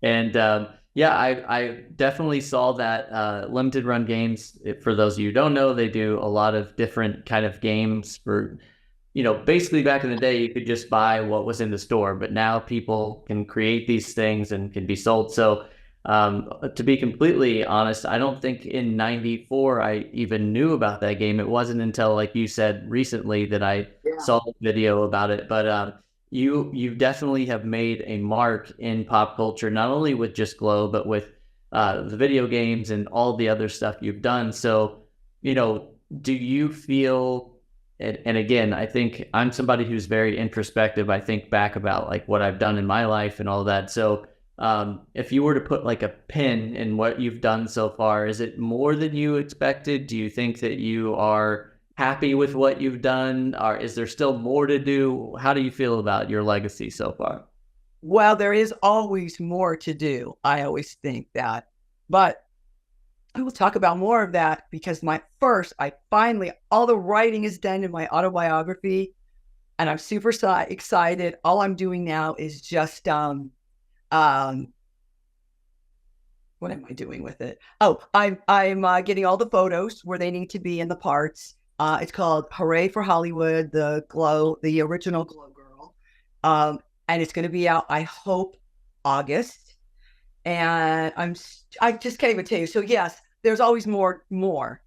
And I definitely saw that Limited Run Games. For those of you who don't know, they do a lot of different kind of games for, basically back in the day, you could just buy what was in the store, but now people can create these things and can be sold. So to be completely honest, I don't think in 94 I even knew about that game. It wasn't until, like you said, recently that I saw a video about it. But you definitely have made a mark in pop culture, not only with just G.L.O.W, but with the video games and all the other stuff you've done. So, do you feel, and again, I think I'm somebody who's very introspective. I think back about like what I've done in my life and all that. So if you were to put like a pin in what you've done so far, is it more than you expected? Do you think that you are happy with what you've done, or is there still more to do? How do you feel about your legacy so far? Well, there is always more to do. I always think that, but I will talk about more of that because all the writing is done in my autobiography, and I'm super excited. All I'm doing now is just, what am I doing with it? Oh, I'm getting all the photos where they need to be in the parts. It's called Hooray for Hollywood, the original G.L.O.W girl. And it's going to be out, I hope, August. And I just can't even tell you. So yes, there's always more.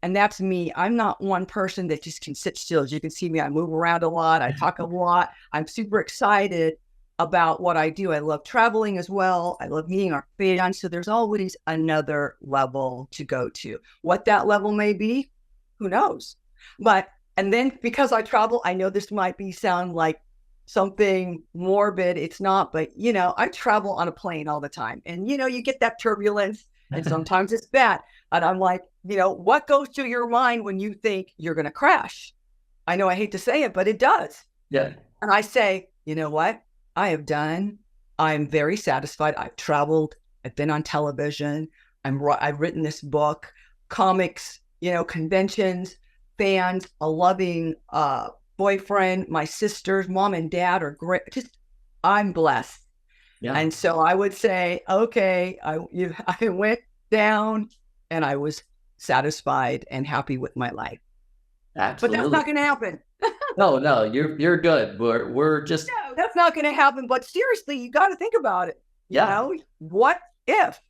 And that's me. I'm not one person that just can sit still. As you can see me, I move around a lot. I talk a lot. I'm super excited about what I do. I love traveling as well. I love meeting our fans. So there's always another level to go to. What that level may be, who knows? And then because I travel, I know this might sound like something morbid. It's not, but I travel on a plane all the time. And you get that turbulence and sometimes it's bad. And I'm like, what goes through your mind when you think you're going to crash? I know I hate to say it, but it does. Yeah. And I say, you know what? I have done I'm very satisfied. I've traveled. I've been on television. I've written this book, comics, conventions, fans, a loving boyfriend. My sisters, mom and dad are great. I'm blessed. Yeah. And so I would say, okay, I went down and I was satisfied and happy with my life. Absolutely. But that's not going to happen. No, you're good. We're just No, that's not going to happen. But seriously, you got to think about it. Yeah. What if?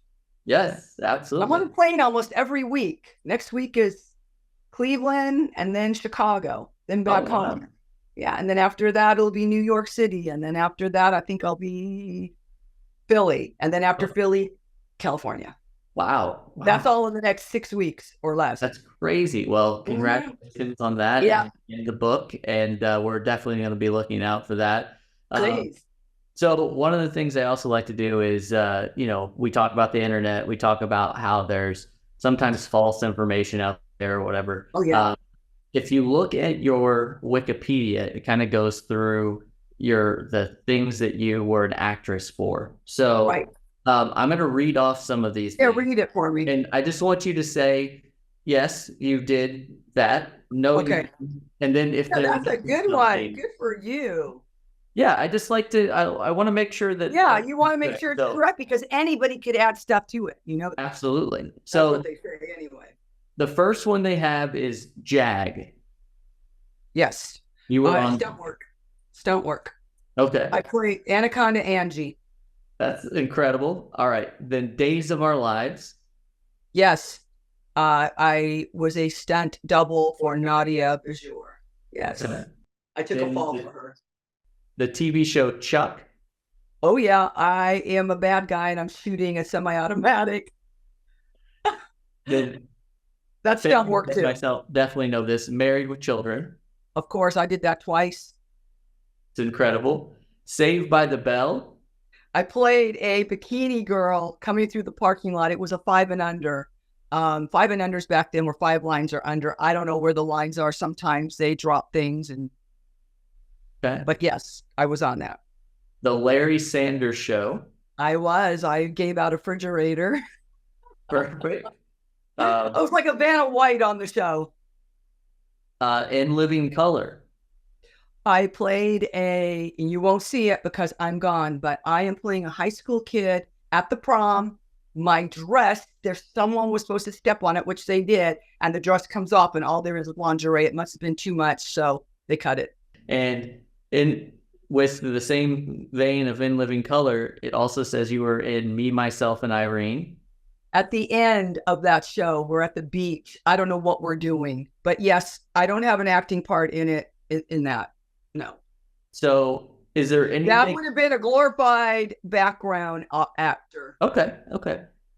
Yes, absolutely. I'm on a plane almost every week. Next week is Cleveland and then Chicago, then back home. Yeah, and then after that it'll be New York City, and then after that I think I'll be Philly, and then after Philly, California. Wow. That's all in the next 6 weeks or less. That's crazy. Well, congratulations on that. Yeah. And the book, and we're definitely going to be looking out for that. Please. So one of the things I also like to do is, we talk about the internet. We talk about how there's sometimes false information out there or whatever. Oh, yeah. If you look at your Wikipedia, it kind of goes through the things that you were an actress for. So Right. I'm going to read off some of these. Yeah, things. read it for me. And I just want you to say, yes, you did that. No, Okay. And then if that's a good one. Good for you. Yeah, I just like to, I want to make sure that. Yeah, you want to make sure it's correct because anybody could add stuff to it, Absolutely. That's So what they say anyway. the first one they have is JAG. Yes. You were on. Stunt work. Okay. I play Anaconda Angie. That's incredible. All right. Then Days of Our Lives. Yes. I was a stunt double for Nadia Bajor. Yes. I took a fall for her. The TV show Chuck. Oh, yeah. I am a bad guy and I'm shooting a semi-automatic. That's stunt work too. Myself definitely know this. Married with Children. Of course, I did that twice. It's incredible. Saved by the Bell. I played a bikini girl coming through the parking lot. It was a 5 and under. 5 and unders back then were 5 lines or under. I don't know where the lines are. Sometimes they drop things. But yes, I was on that. The Larry Sanders Show. I gave out a refrigerator. Perfect. I was like a Vanna White on the show. In Living Color. I played you won't see it because I'm gone, but I am playing a high school kid at the prom. My dress, someone was supposed to step on it, which they did, and the dress comes off and all there is lingerie. It must have been too much, so they cut it. And with the same vein of In Living Color, it also says you were in Me, Myself, and Irene. At the end of that show, we're at the beach. I don't know what we're doing, but yes, I don't have an acting part in it, in that. No. So is there anything? That would have been a glorified background actor. Okay.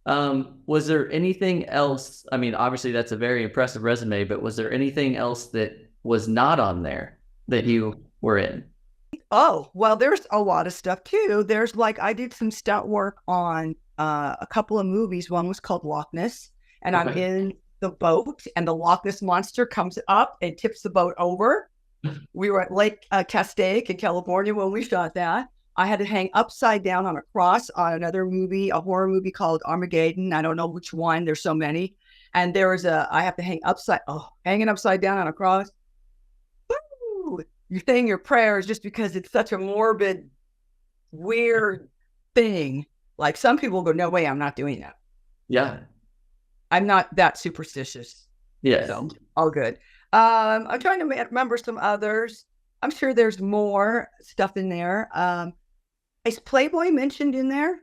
Was there anything else? I mean, obviously that's a very impressive resume, but was there anything else that was not on there that you were in? Oh, well, there's a lot of stuff too. There's I did some stunt work on a couple of movies. One was called Loch Ness, and I'm in the boat, and the Loch Ness monster comes up and tips the boat over. We were at Lake Castaic in California when we shot that. I had to hang upside down on a cross on another movie, a horror movie called Armageddon. I don't know which one. There's so many. And I have to hanging upside down on a cross. Woo! You're saying your prayers just because it's such a morbid, weird thing. Like some people go, no way, I'm not doing that. Yeah. I'm not that superstitious. Yeah. So all good. I'm trying to remember some others. I'm sure there's more stuff in there. Is Playboy mentioned in there?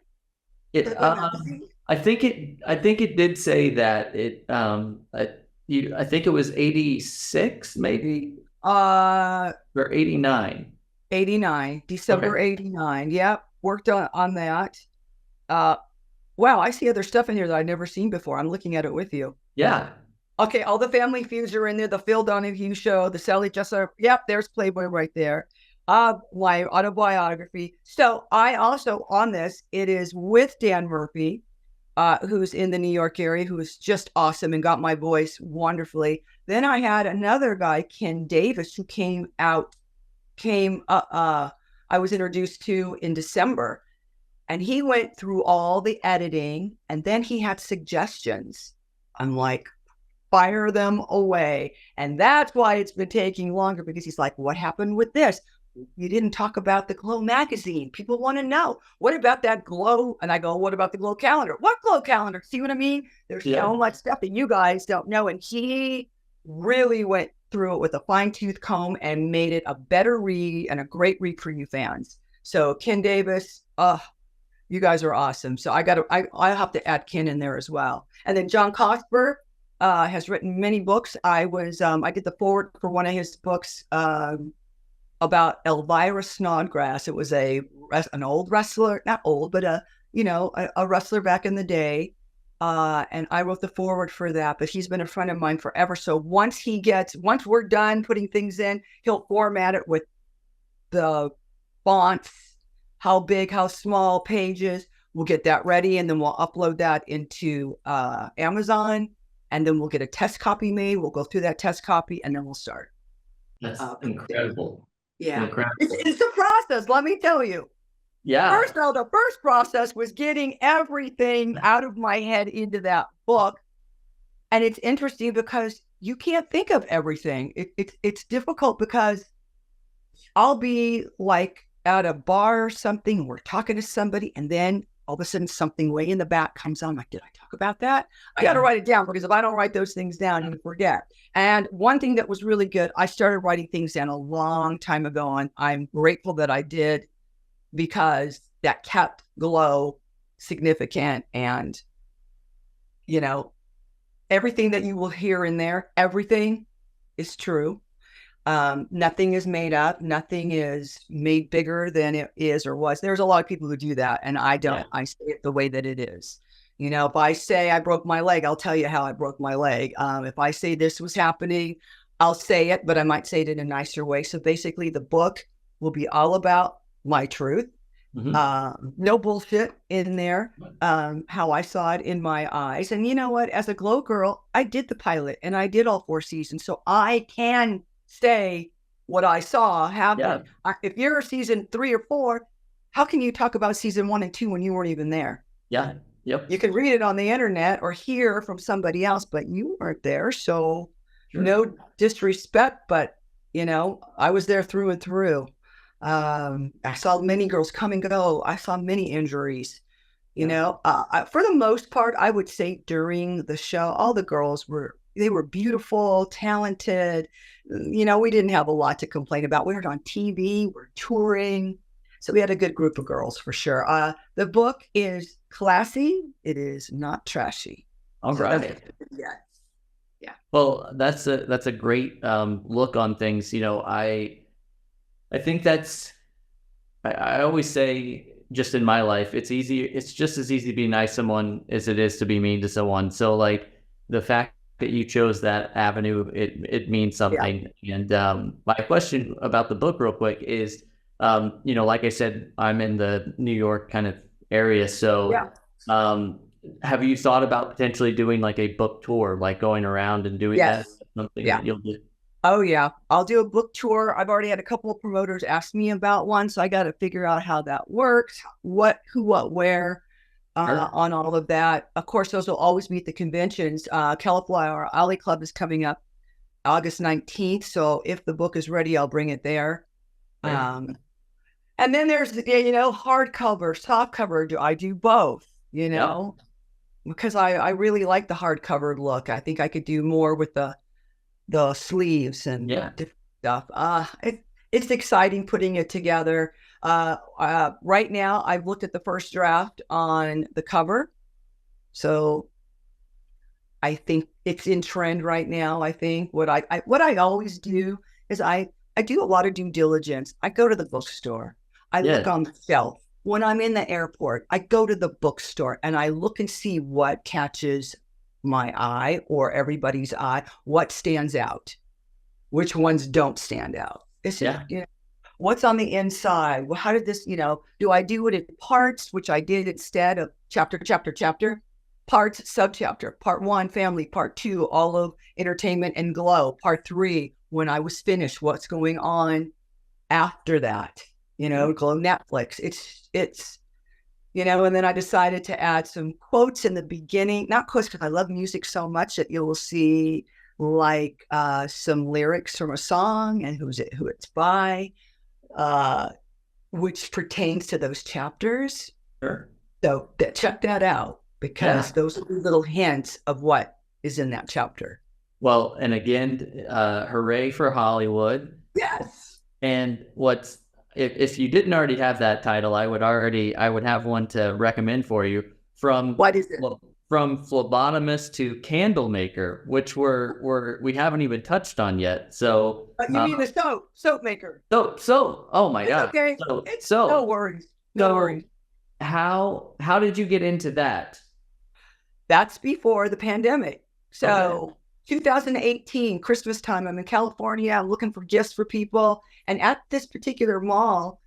I think it did say that I think it was 86 maybe. Or 89. 89, December 89. Yep. Worked on that. Wow, I see other stuff in here that I've never seen before. I'm looking at it with you. Yeah. Okay, all the Family Feuds are in there. The Phil Donahue Show, the Sally Jessop. Yep, there's Playboy right there. My autobiography. So I also on this, it is with Dan Murphy, who's in the New York area, who is just awesome and got my voice wonderfully. Then I had another guy, Ken Davis, who I was introduced to in December. And he went through all the editing, and then he had suggestions. I'm like, fire them away. And that's why it's been taking longer, because he's like, what happened with this? You didn't talk about the G.L.O.W magazine. People want to know. What about that G.L.O.W? And I go, what about the G.L.O.W calendar? What G.L.O.W calendar? See what I mean? There's so much stuff that you guys don't know. And he really went through it with a fine-tooth comb and made it a better read and a great read for you fans. So Ken Davis, you guys are awesome. So I have to add Ken in there as well. And then John Cosper has written many books. I did the forward for one of his books about Elvira Snodgrass. It was an old wrestler, not old, but a wrestler back in the day. And I wrote the forward for that, but he's been a friend of mine forever. So once we're done putting things in, he'll format it with the fonts, how big, how small, pages. We'll get that ready, and then we'll upload that into Amazon, and then we'll get a test copy made. We'll go through that test copy, and then we'll start. That's incredible. Yeah. Incredible. It's a process, let me tell you. Yeah. The first process was getting everything out of my head into that book. And it's interesting because you can't think of everything. It's difficult because I'll be like at a bar or something, we're talking to somebody, and then all of a sudden something way in the back comes on. I'm like, did I talk about that? I got to write it down, because if I don't write those things down, you forget. And one thing that was really good, I started writing things down a long time ago, and I'm grateful that I did, because that kept G.L.O.W significant. And, everything that you will hear in there, everything is true. Nothing is made up. Nothing is made bigger than it is or was. There's a lot of people who do that, and I don't. Yeah. I say it the way that it is. If I say I broke my leg, I'll tell you how I broke my leg. If I say this was happening, I'll say it, but I might say it in a nicer way. So basically, the book will be all about my truth. Mm-hmm. No bullshit in there. How I saw it in my eyes. And you know what? As a G.L.O.W girl, I did the pilot, and I did all 4 seasons. So I can say what I saw happen. Yeah. If you're season 3 or 4, how can you talk about season 1 and 2 when you weren't even there? Yeah. Yep. You can read it on the internet or hear from somebody else, but you weren't there. So no disrespect, but I was there through and through. I saw many girls come and go. I saw many injuries. For the most part, I would say during the show, all the girls were beautiful, talented. We didn't have a lot to complain about. We were on TV, we're touring. So we had a good group of girls for sure. The book is classy. It is not trashy. All right. Yeah. Well, that's a great look on things. I think I always say, just in my life, it's just as easy to be nice to someone as it is to be mean to someone. So like the fact that you chose that avenue, it means something. Yeah. And my question about the book real quick is, like I said, I'm in the New York kind of area. So have you thought about potentially doing like a book tour, like going around and doing that? Something that you'll do? Oh, yeah. I'll do a book tour. I've already had a couple of promoters ask me about one, so I got to figure out how that works, who, what, where, on all of that. Of course, those will always be at the conventions. Cauliflower Alley Club is coming up August 19th, so if the book is ready, I'll bring it there. Right. And then there's, hardcover, softcover. I do both, because I really like the hardcover look. I think I could do more with the sleeves and different stuff. It's exciting putting it together. Right now, I've looked at the first draft on the cover. So I think it's in trend right now. I think what I always do is I do a lot of due diligence. I go to the bookstore. I look on the shelf. When I'm in the airport, I go to the bookstore and I look and see what catches my eye or everybody's eye, what stands out, which ones don't stand out. It's what's on the inside. Well, how did this, do I do it in parts, which I did instead of chapter, parts, subchapter, part 1, family, part 2, all of entertainment and G.L.O.W, part 3, when I was finished, what's going on after that, G.L.O.W, Netflix. And then I decided to add some quotes in the beginning, not quotes because I love music so much that you will see like some lyrics from a song and who it's by, which pertains to those chapters. Sure. So check that out because those are little hints of what is in that chapter. Well, and again, hooray for Hollywood. Yes. And if you didn't already have that title, I would have one to recommend for you. What is it? From phlebotomist to candle maker, which we haven't even touched on yet. So you mean the soap maker? Oh my God. Okay. No worries. No worries. How did you get into that? That's before the pandemic. So 2018, Christmas time, I'm in California. I'm looking for gifts for people. And at this particular mall,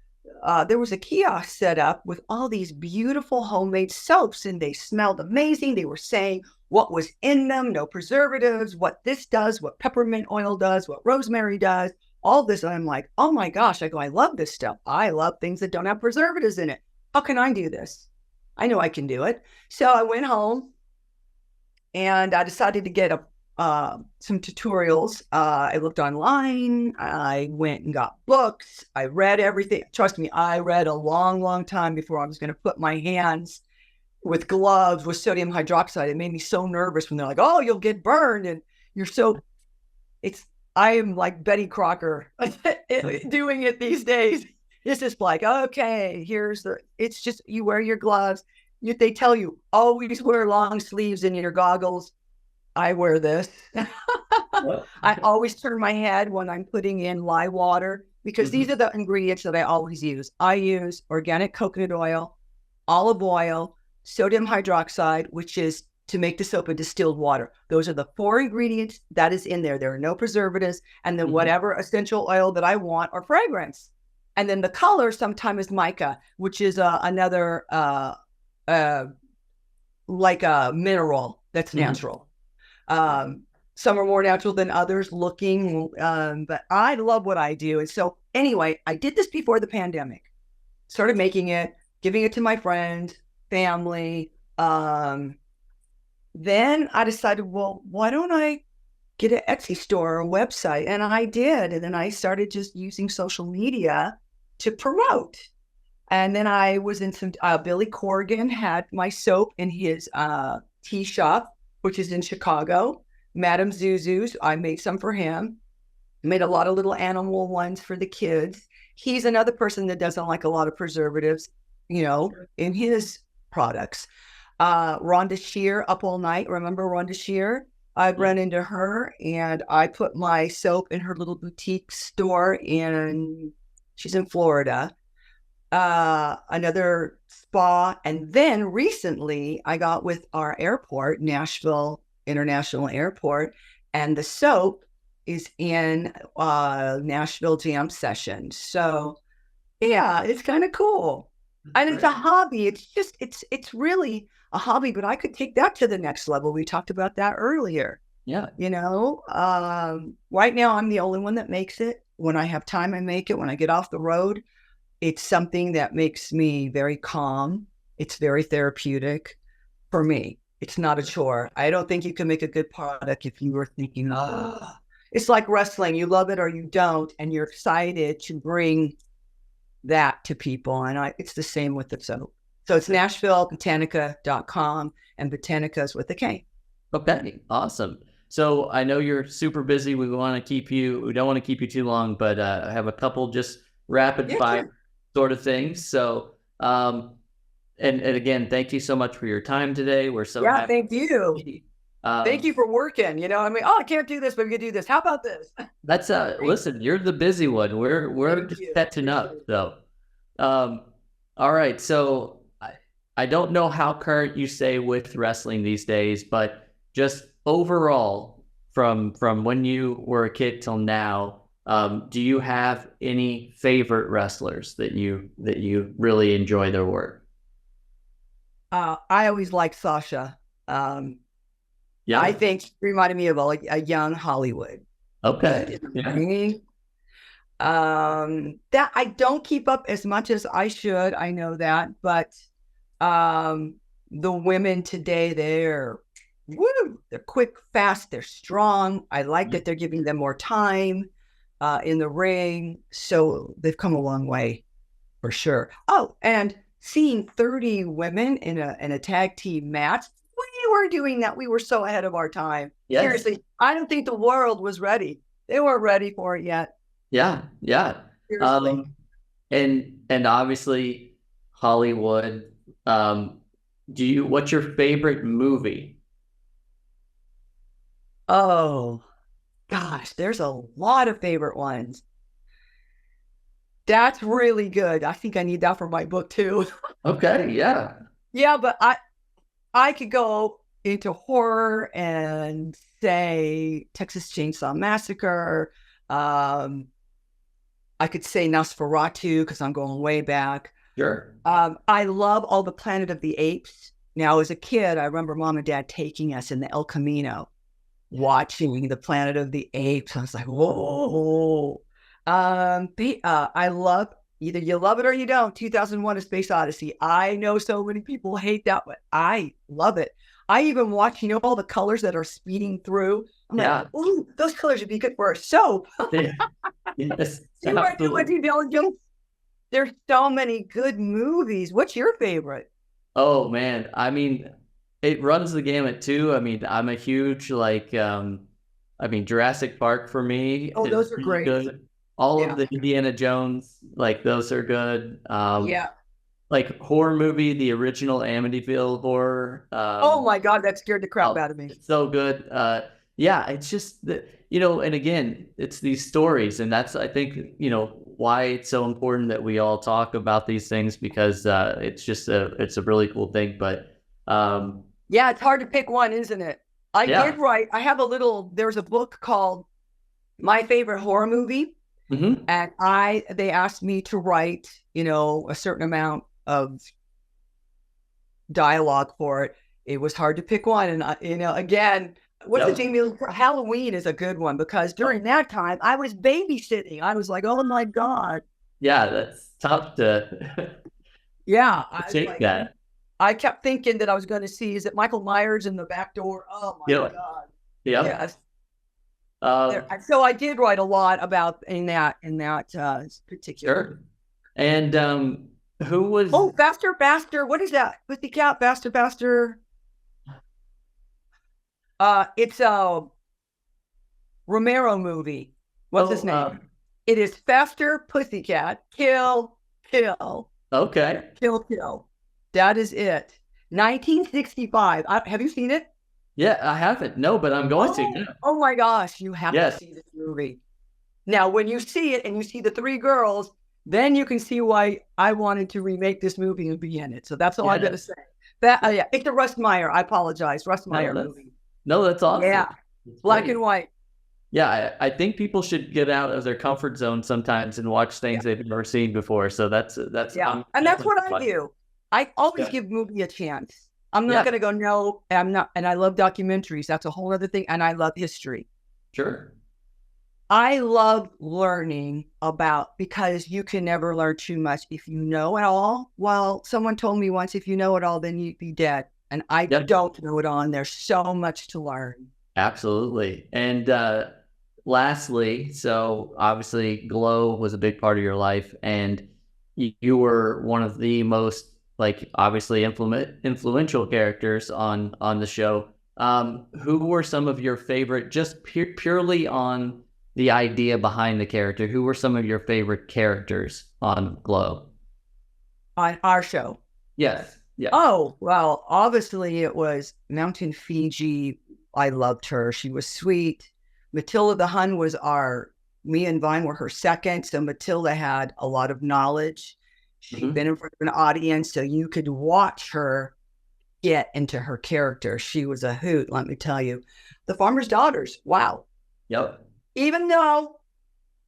there was a kiosk set up with all these beautiful homemade soaps, and they smelled amazing. They were saying what was in them, no preservatives, what this does, what peppermint oil does, what rosemary does, all this. And I'm like, oh my gosh, I love this stuff. I love things that don't have preservatives in it. How can I do this? I know I can do it. So I went home and I decided to get some tutorials. I looked online. I went and got books. I read everything. Trust me, I read a long, long time before I was going to put my hands with gloves with sodium hydroxide. It made me so nervous when they're like, oh, you'll get burned. And I am like Betty Crocker doing it these days. It's just like, okay, it's just, you wear your gloves. They tell you, always wear long sleeves in your goggles. I wear this. I always turn my head when I'm putting in lye water because these are the ingredients that I always use. I use organic coconut oil, olive oil, sodium hydroxide, which is to make the soap a distilled water. Those are the 4 ingredients that is in there. There are no preservatives. And then whatever essential oil that I want or fragrance. And then the color sometimes is mica, which is another like a mineral that's natural. Some are more natural than others looking, but I love what I do. And so anyway, I did this before the pandemic, started making it, giving it to my friends, family. Then I decided, well, why don't I get an Etsy store or a website? And I did. And then I started just using social media to promote. And then I was in some, Billy Corgan had my soap in his tea shop, which is in Chicago. Madame Zuzu's, I made some for him. Made a lot of little animal ones for the kids. He's another person that doesn't like a lot of preservatives, in his products. Rhonda Shear, Up All Night. Remember Rhonda Shear? I'd run into her and I put my soap in her little boutique store she's in Florida. Another spa. And then recently I got with our airport, Nashville International Airport, and the soap is in Nashville Jam Session. So yeah, it's kind of cool. And it's a hobby. It's really a hobby, but I could take that to the next level. We talked about that earlier. Yeah. Right now I'm the only one that makes it. When I have time, I make it. When I get off the road, it's something that makes me very calm. It's very therapeutic for me. It's not a chore. I don't think you can make a good product if you were thinking, it's like wrestling. You love it or you don't, and you're excited to bring that to people. And it's the same with the soap. So it's NashvilleBotanica.com, and Botanica with a K. Okay, awesome. So I know you're super busy. We don't want to keep you too long, but I have a couple just rapid fire sort of things. So, and again, thank you so much for your time today. We're so happy. Thank you. Thank you for working. I can't do this, but we can do this. How about this? That's listen, you're the busy one. We're just catching up though. All right. So I don't know how current you stay with wrestling these days, but just overall from when you were a kid till now, do you have any favorite wrestlers that you really enjoy their work? I always liked Sasha. I think she reminded me of a young Hollywood. Okay. That I don't keep up as much as I should. I know that, but The women today, they're quick, fast, they're strong. I like that they're giving them more time in the ring. So they've come a long way for sure. Oh, and seeing 30 women in a tag team match, we were doing that. We were so ahead of our time. Yes. Seriously, I don't think the world was ready. They weren't ready for it yet. Yeah. Seriously. And obviously Hollywood. What's your favorite movie? Oh, gosh, there's a lot of favorite ones. That's really good. I think I need that for my book too. Okay, yeah. Yeah, but I could go into horror and say Texas Chainsaw Massacre. I could say Nosferatu because I'm going way back. Sure. I love all the Planet of the Apes. Now, as a kid, I remember Mom and Dad taking us in the El Camino, watching the Planet of the Apes. I was like, whoa. I love, either you love it or you don't, 2001: A Space Odyssey. I know so many people hate that, but I love it. I even watch, all the colors that are speeding through. I'm like, ooh, those colors would be good for a soap. Yes, You are doing due diligence. There's so many good movies. What's your favorite? Oh man, I mean, it runs the gamut too. I mean, I'm a huge Jurassic Park for me. Oh, those are great. Good. All of the Indiana Jones, like those are good. Like horror movie, the original Amityville horror. Oh my God, that scared the crap out of me. It's so good. It's just that, and again, it's these stories, and that's, I think, why it's so important that we all talk about these things, because it's just it's a really cool thing. But it's hard to pick one, isn't it? I did write. I have there's a book called My Favorite Horror Movie, and they asked me to write, a certain amount of dialogue for it. It was hard to pick one, and again. What's the Jamie? Halloween is a good one because during that time I was babysitting. I was like, oh my God. Yeah, that's tough to take that. I kept thinking that I was going to see, is it Michael Myers in the back door? Oh my God. Yeah. Yes. So I did write a lot about in that particular. Sure. And who was? Oh, Faster. What is that? Pussycat, Faster. It's a Romero movie. What's his name? It is Faster, Pussycat, Kill. Okay. Kill. That is it. 1965. Have you seen it? Yeah, I haven't. No, but I'm going to. Oh my gosh, you have to see this movie. Now, when you see it and you see the three girls, then you can see why I wanted to remake this movie and be in it. So that's all I'm going to say. It's a Russ Meyer. I apologize. Russ Meyer movie. No, that's awesome. Yeah, black and white. Yeah, I think people should get out of their comfort zone sometimes and watch things they've never seen before. So that's and that's what I do. I always give movie a chance. I'm not going to go, no, I'm not. And I love documentaries. That's a whole other thing. And I love history. Sure. I love learning because you can never learn too much if you know it all. Well, someone told me once, if you know it all, then you'd be dead. And I don't know it all, and there's so much to learn. Absolutely. And lastly, so obviously G.L.O.W was a big part of your life, and you were one of the most, obviously influential characters on the show. Who were some of your favorite, just purely on the idea behind the character, who were some of your favorite characters on G.L.O.W? On our show? Yes. Yeah. Oh, well, obviously it was Mountain Fiji. I loved her. She was sweet. Matilda the Hun was me and Vine were her second. So Matilda had a lot of knowledge. She'd been in front of an audience, so you could watch her get into her character. She was a hoot, let me tell you. The Farmer's Daughters. Wow. Yep. Even though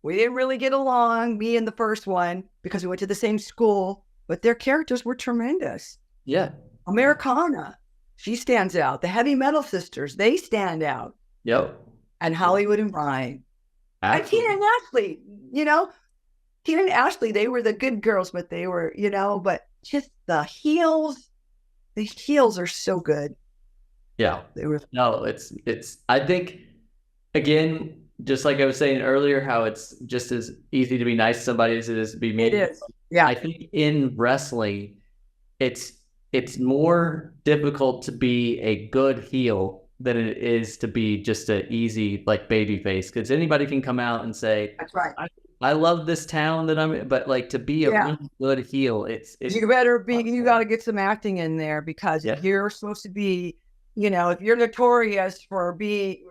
we didn't really get along, me and the first one, because we went to the same school, but their characters were tremendous. Yeah. Americana, she stands out. The Heavy Metal Sisters, they stand out. Yep. And Hollywood and Brian. Absolutely. And Tina and Ashley, Tina and Ashley, they were the good girls, but they were, but just the heels, the heels are so good. Yeah. They were. No, I think, again, just like I was saying earlier, how it's just as easy to be nice to somebody as it is to be mean. It is. Yeah. I think in wrestling, it's more difficult to be a good heel than it is to be just an easy like baby face, because anybody can come out and say, That's right. I love this town that I'm in, but like to be a really good heel, it's you better be. You got to get some acting in there, because you're supposed to be. If you're notorious for being,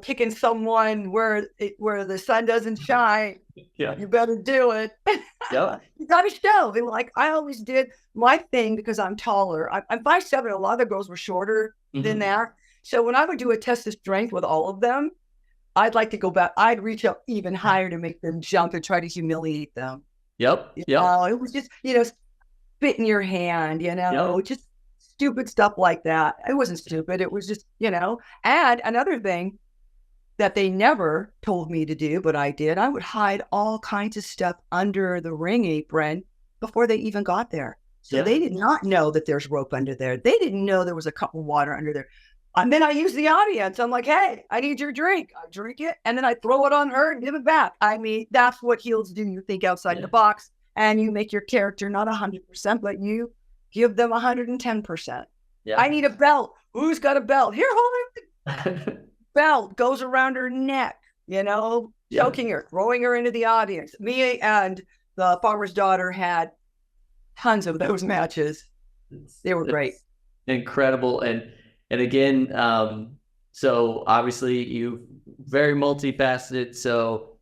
kicking someone where the sun doesn't shine, you better do it. Yeah. You got to show. And like I always did my thing, because I'm taller. I'm 5'7". A lot of the girls were shorter than that. So when I would do a test of strength with all of them, I'd like to go back. I'd reach up even higher to make them jump and try to humiliate them. Yep. It was just, spit in your hand, just stupid stuff like that. It wasn't stupid. It was just, and another thing that they never told me to do, but I did, I would hide all kinds of stuff under the ring apron before they even got there. So they did not know that there's rope under there. They didn't know there was a cup of water under there. And then I use the audience. I'm like, hey, I need your drink. I drink it. And then I throw it on her and give it back. I mean, that's what heels do. You think outside the box, and you make your character not 100%, but you give them 110%. Yeah. I need a belt. Who's got a belt? Here, hold it. Belt goes around her neck, choking her, throwing her into the audience. Me and the farmer's daughter had tons of those matches. They were great. Incredible. And again, so obviously you very multifaceted. So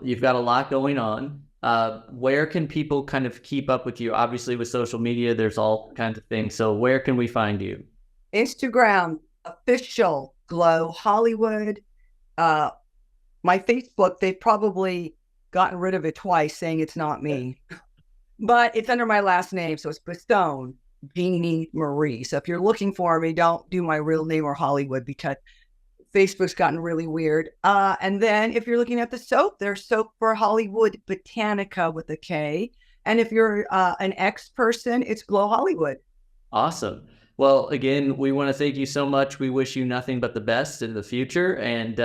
you've got a lot going on. Where can people kind of keep up with you? Obviously with social media, there's all kinds of things. So where can we find you? Instagram, official G.L.O.W Hollywood. My Facebook, they've probably gotten rid of it twice, saying it's not me. But it's under my last name, so it's Basone, Jeanne Marie. So if you're looking for me, don't do my real name or Hollywood, because Facebook's gotten really weird. And then if you're looking at the soap, there's Soap for Hollywood Botanica with a K. And if you're an X person, it's G.L.O.W Hollywood. Awesome. Well, again, we want to thank you so much. We wish you nothing but the best in the future. And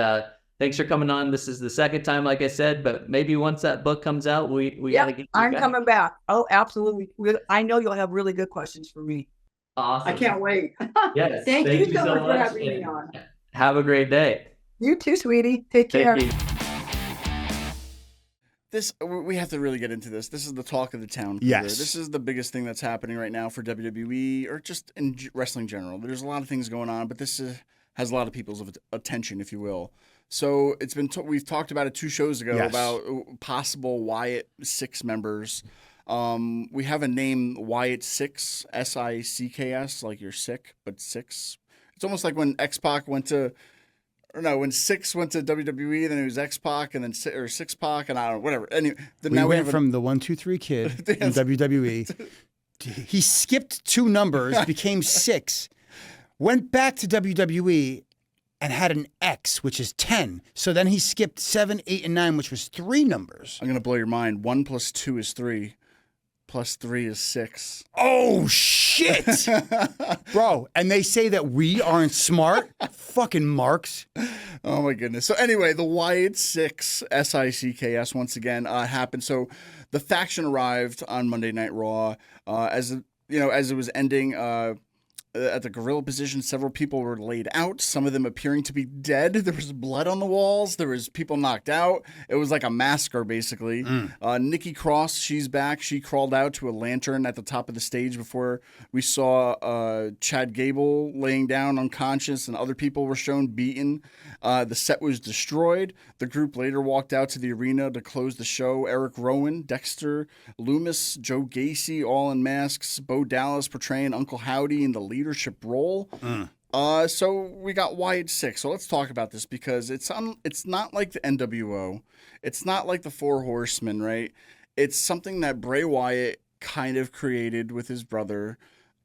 thanks for coming on. This is the second time, like I said, but maybe once that book comes out, we got to get you I'm coming back. Oh, absolutely. I know you'll have really good questions for me. Awesome. I can't wait. Yes. Thank you so much for having me on. Have a great day. You too, sweetie. Take care. We have to really get into this. This is the talk of the town. Yes. This is the biggest thing that's happening right now for WWE, or just in wrestling in general. There's a lot of things going on, but this has a lot of people's attention, if you will. So it's been we've talked about it 2 shows ago about possible Wyatt Sicks members. We have a name, Wyatt Sicks, Sicks, like you're sick, but Sicks. It's almost like when X-Pac went to, or no, when Sicks went to WWE, then it was X-Pac, and then Six-Pac, and I don't know, whatever. Anyway, we went from the 1, 2, 3 kid in WWE. He skipped 2 numbers, became 6, went back to WWE, and had an X, which is 10. So then he skipped 7, 8, and 9, which was 3 numbers. I'm going to blow your mind. 1 + 2 is 3. +3 is 6. Oh, shit. Bro, and they say that we aren't smart? Fucking marks. Oh, my goodness. So anyway, the Wyatt Sicks, Sicks, once again, happened. So the faction arrived on Monday Night Raw. As it was ending, at the gorilla position, several people were laid out, some of them appearing to be dead. There was blood on the walls. There was people knocked out. It was like a massacre, basically. Nikki Cross, she's back. She crawled out to a lantern at the top of the stage before we saw Chad Gable laying down unconscious, and other people were shown beaten. The set was destroyed. The group later walked out to the arena to close the show. Eric Rowan, Dexter Loomis, Joe Gacy, all in masks. Bo Dallas portraying Uncle Howdy in the leadership role. So we got Wyatt Sicks. So let's talk about this, because it's not like the NWO. It's not like the Four Horsemen, right? It's something that Bray Wyatt kind of created with his brother.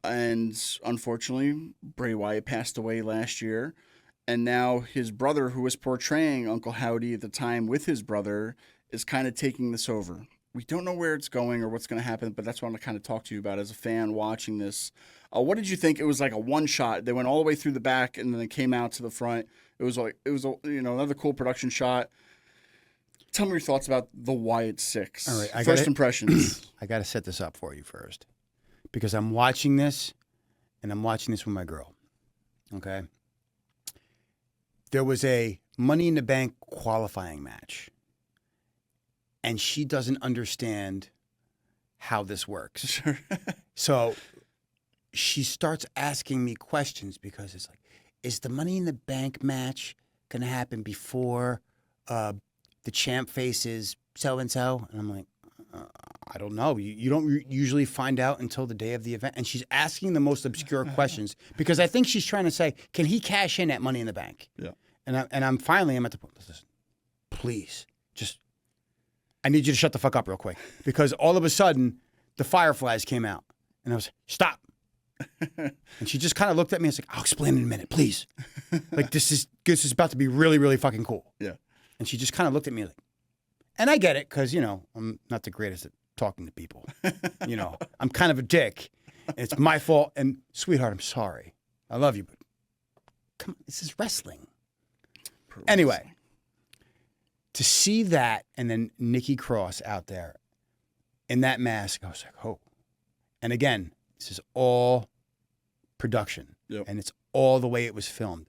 And unfortunately, Bray Wyatt passed away last year. And now his brother, who was portraying Uncle Howdy at the time with his brother, is kind of taking this over. we don't know where it's going or what's going to happen, but that's what I want to kind of talk to you about as a fan watching this. What did you think? It was like a one shot. They went all the way through the back and then they came out to the front. It was another cool production shot. Tell me your thoughts about the Wyatt Sicks. All right, First impressions. I got to set this up for you first, because I'm watching this, and I'm watching this with my girl. Okay. There was a Money in the Bank qualifying match, and she doesn't understand how this works. Sure. So she starts asking me questions, because it's like, is the Money in the Bank match going to happen before the champ faces so-and-so? And I'm like, I don't know. You don't usually find out until the day of the event. And she's asking the most obscure questions, because I think she's trying to say, can he cash in at Money in the Bank? Yeah. And I'm finally at the point, listen, please, I need you to shut the fuck up real quick, because all of a sudden the Fireflies came out, and I was, stop. And she just kind of looked at me and was like, I'll explain in a minute, please. Like, this is about to be really, really fucking cool. Yeah. And she just kind of looked at me like, and I get it, because, I'm not the greatest at talking to people. I'm kind of a dick. And it's my fault. And, sweetheart, I'm sorry. I love you, but come on, this is wrestling. Anyway, to see that, and then Nikki Cross out there in that mask, I was like, oh. And again, this is all production. Yep. And it's all the way it was filmed.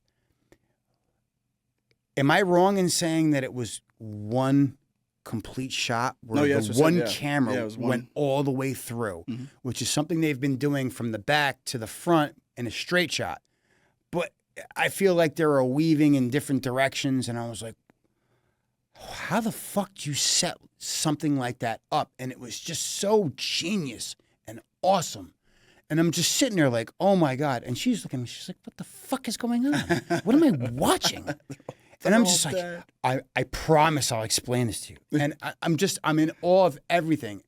Am I wrong in saying that it was one complete shot where the camera went all the way through, which is something they've been doing from the back to the front in a straight shot? But I feel like they were weaving in different directions, and I was like, how the fuck do you set something like that up? And it was just so genius and awesome. And I'm just sitting there like, oh my God. And she's looking at me, she's like, what the fuck is going on? What am I watching? And I'm just like, I promise I'll explain this to you. And I'm in awe of everything.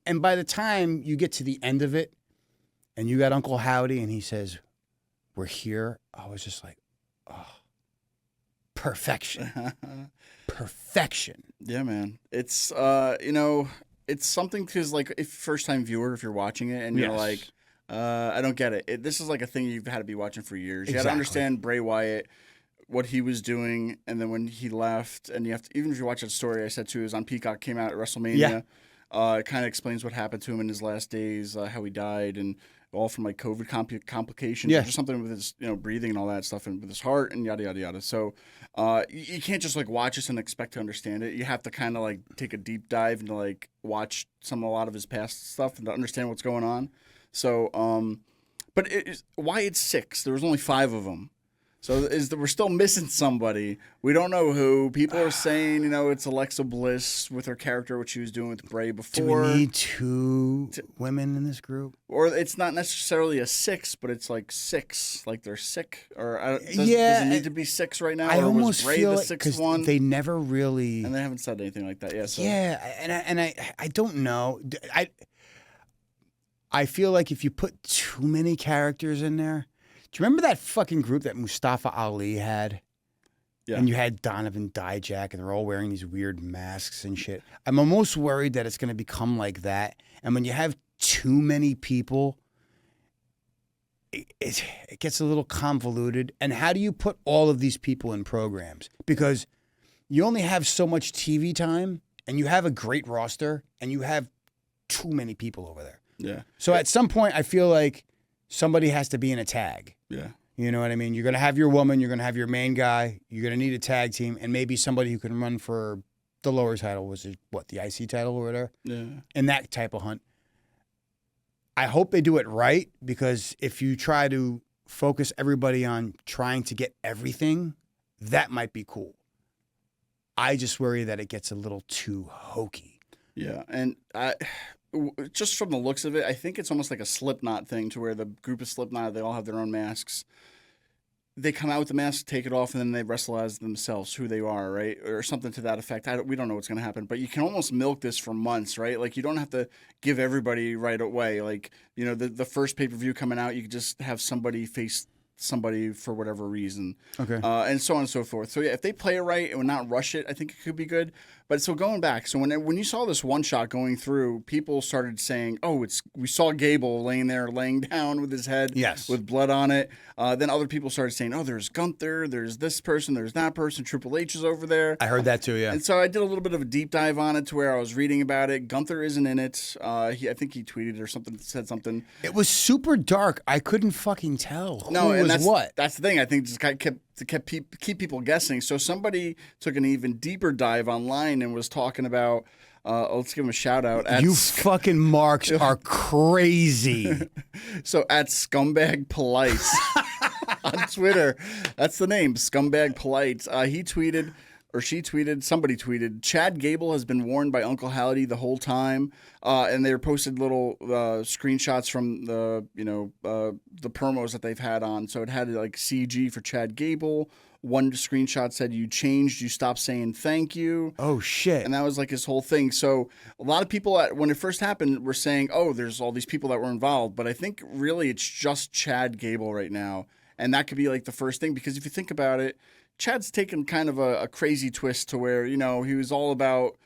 And by the time you get to the end of it, and you got Uncle Howdy, and he says, we're here, I was just like, oh, perfection. Perfection. Yeah, man. It's, it's something, because, like, if first-time viewer, if you're watching it, and you're like, I don't get it. This is like a thing you've had to be watching for years. You had to understand Bray Wyatt, what he was doing, and then when he left, and you have to, even if you watch that story I said too, it was on Peacock, came out at WrestleMania. Yeah. It kind of explains what happened to him in his last days, how he died, and all from like COVID complications, or something with his breathing and all that stuff, and with his heart and yada yada yada. So you can't just like watch this and expect to understand it. You have to kind of like take a deep dive and like watch a lot of his past stuff and to understand what's going on. So, but Wyatt Sicks, there was only 5 of them. So we're still missing somebody. We don't know who. People are saying, it's Alexa Bliss with her character, what she was doing with Bray before. Do we need 2 women in this group? Or it's not necessarily a 6, but it's like 6, like they're sick. Or does it need to be 6 right now? I or almost was Bray feel the like, 6th one? they never really, and they haven't said anything like that. Yeah. So. Yeah, and I don't know. I feel like if you put too many characters in there. Do you remember that fucking group that Mustafa Ali had? Yeah. And you had Donovan Dijak, and they're all wearing these weird masks and shit. I'm almost worried that it's going to become like that. And when you have too many people, it gets a little convoluted. And how do you put all of these people in programs? Because you only have so much TV time, and you have a great roster, and you have too many people over there. Yeah. So at some point, I feel like somebody has to be in a tag. Yeah. You know what I mean? You're going to have your woman, you're going to have your main guy, you're going to need a tag team, and maybe somebody who can run for the lower title, was it the IC title or whatever? Yeah. In that type of hunt. I hope they do it right, because if you try to focus everybody on trying to get everything, that might be cool. I just worry that it gets a little too hokey. Yeah, and just from the looks of it, I think it's almost like a Slipknot thing, to where the group of Slipknot, they all have their own masks. They come out with the mask, take it off, and then they wrestle as themselves, who they are, right? Or something to that effect. We don't know what's going to happen, but you can almost milk this for months, right? Like, you don't have to give everybody right away. Like, the first pay-per-view coming out, you could just have somebody face somebody for whatever reason. Okay. And so on and so forth. So, yeah, if they play it right and not rush it, I think it could be good. But so going back, so when you saw this one shot going through, people started saying, "Oh, we saw Gable laying down with his head, Yes, with blood on it." Then other people started saying, "Oh, there's Gunther, there's this person, there's that person. Triple H is over there." I heard that too. Yeah, And so I did a little bit of a deep dive on it to where I was reading about it. Gunther isn't in it. I think he tweeted or something, said something. it was super dark. I couldn't fucking tell who No, and was that's what. That's the thing. I think just kept keep people guessing. So somebody took an even deeper dive online and was talking about. Let's give him a shout out. You fucking marks are crazy. So at Scumbag Polite on Twitter, that's the name, Scumbag Polite. He tweeted. Or she tweeted, somebody tweeted, Chad Gable has been warned by Uncle Howdy the whole time. And they posted little screenshots from the promos that they've had on. So it had like CG for Chad Gable. One screenshot said, "You changed, you stopped saying thank you." Oh, shit. And that was like his whole thing. So a lot of people, when it first happened, were saying, "Oh, there's all these people that were involved." But I think really it's just Chad Gable right now. And that could be like the first thing, because if you think about it, Chad's taken kind of a crazy twist to where, he was all about,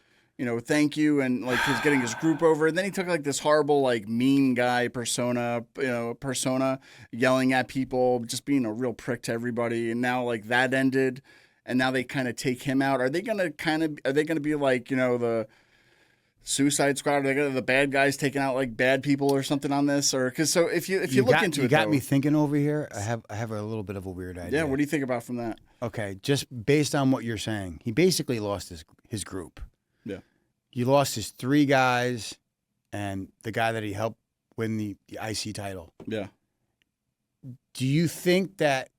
thank you, and like he's getting his group over. And then he took like this horrible, like mean guy persona, yelling at people, just being a real prick to everybody. And now like that ended, and now they kind of take him out. Are they going to be like, the Suicide Squad? Are they the bad guys taking out like bad people or something on this? Or because so if you look into it, you got me thinking over here. I have a little bit of a weird idea. Yeah, what do you think about from that? Okay, just based on what you're saying, he basically lost his group. Yeah, he lost his 3 guys, and the guy that he helped win the IC title. Yeah. Do you think that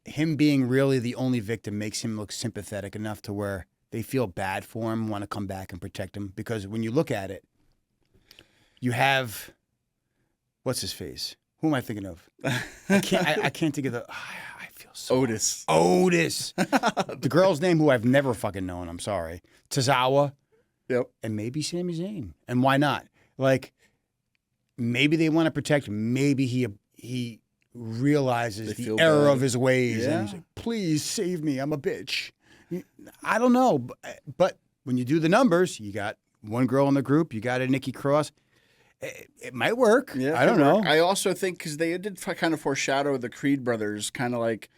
him being really the only victim makes him look sympathetic enough to where they feel bad for him, want to come back and protect him? Because when you look at it, you have, what's his face? Who am I thinking of? I can't think of the. I feel so. Otis. The girl's name, who I've never fucking known. I'm sorry. Tozawa. Yep. And maybe Sami Zayn. And why not? Like, maybe they want to protect him. Maybe he realizes the error of his ways, and he's like, "Please save me. I'm a bitch." I don't know, but when you do the numbers, you got one girl in the group, you got a Nikki Cross. It might work. Yeah, I don't know. I also think because they did kind of foreshadow the Creed brothers kind of like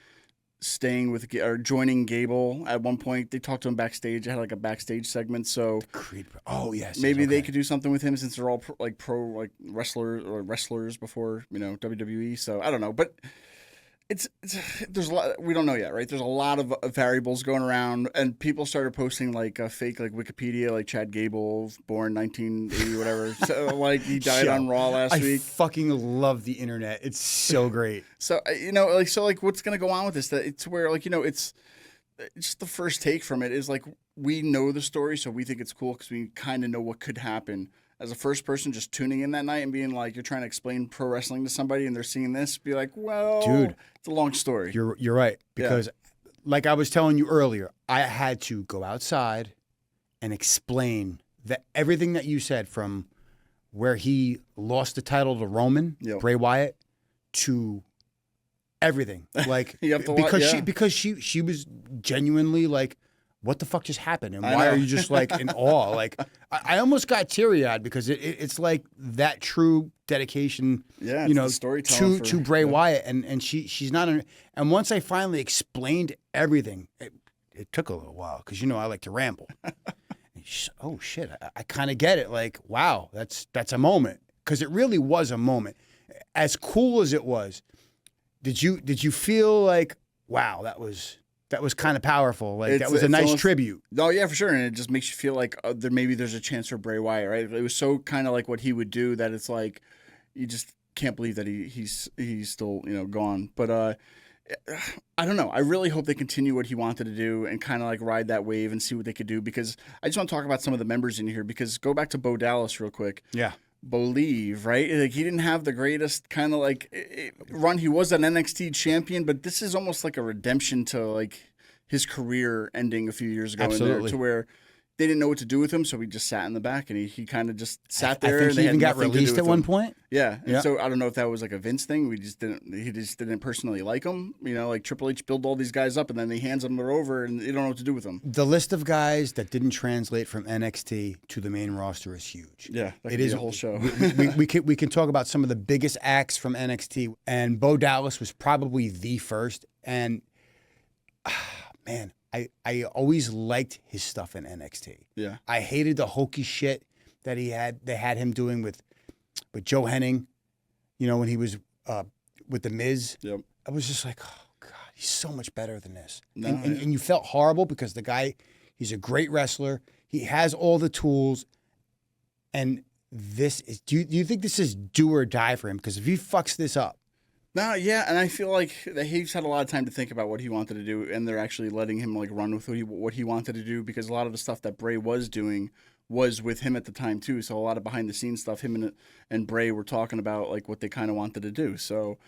staying with or joining Gable at one point. They talked to him backstage. They had like a backstage segment. So Creed. Oh yes. Maybe they could do something with him since they're all pro wrestlers before WWE. So I don't know, but. There's a lot we don't know yet, right? There's a lot of variables going around, and people started posting like a fake like Wikipedia, like Chad Gable, born 1980, whatever. So like he died on Raw last week. I fucking love the internet. It's so great. So what's gonna go on with this? That it's where it's just the first take from it is like we know the story, so we think it's cool because we kind of know what could happen. As a first person just tuning in that night and being like, you're trying to explain pro wrestling to somebody and they're seeing this, be like, well, dude, it's a long story. You're right. Because like I was telling you earlier, I had to go outside and explain that everything that you said, from where he lost the title to Roman, Bray Wyatt, to everything. Like because she was genuinely like, what the fuck just happened? And why are you just like in awe? Like I almost got teary-eyed because it's like that true dedication, to Bray Wyatt, and she's not. And once I finally explained everything, it took a little while because I like to ramble. Oh shit, I kind of get it. Like wow, that's a moment, because it really was a moment. As cool as it was, did you feel like wow, that was kind of powerful. Like that was a nice tribute. Oh yeah, for sure. And it just makes you feel like there's a chance for Bray Wyatt, right? It was so kind of like what he would do that it's like you just can't believe that he's still gone. But I don't know. I really hope they continue what he wanted to do and kind of like ride that wave and see what they could do, because I just want to talk about some of the members in here, because go back to Bo Dallas real quick. Yeah. Believe, right? Like he didn't have the greatest kind of like run. He was an NXT champion, but this is almost like a redemption to like his career ending a few years ago. Absolutely. In there, to where they didn't know what to do with him, so he just sat in the back, and he kind of just sat there. I think and he they even had got nothing to do released with at one him. point. Yeah. Yeah. So I don't know if that was like a Vince thing. He just didn't personally like him. You know, like Triple H built all these guys up, and then he hands them over, and they don't know what to do with them. The list of guys that didn't translate from NXT to the main roster is huge. Yeah, that it could is be a whole show. we can talk about some of the biggest acts from NXT, and Bo Dallas was probably the first. And man, I always liked his stuff in NXT. Yeah. I hated the hokey shit that they had him doing with Joe Henning, you know, when he was with The Miz. Yep. I was just like, oh, God, he's so much better than this. No, And you felt horrible because the guy, he's a great wrestler. He has all the tools. And this is, do you think this is do or die for him? Because if he fucks this up, No, yeah, and I feel like that he's had a lot of time to think about what he wanted to do, and they're actually letting him like run with what he wanted to do, because a lot of the stuff that Bray was doing was with him at the time too. So a lot of behind the scenes stuff, him and Bray were talking about like what they kind of wanted to do. So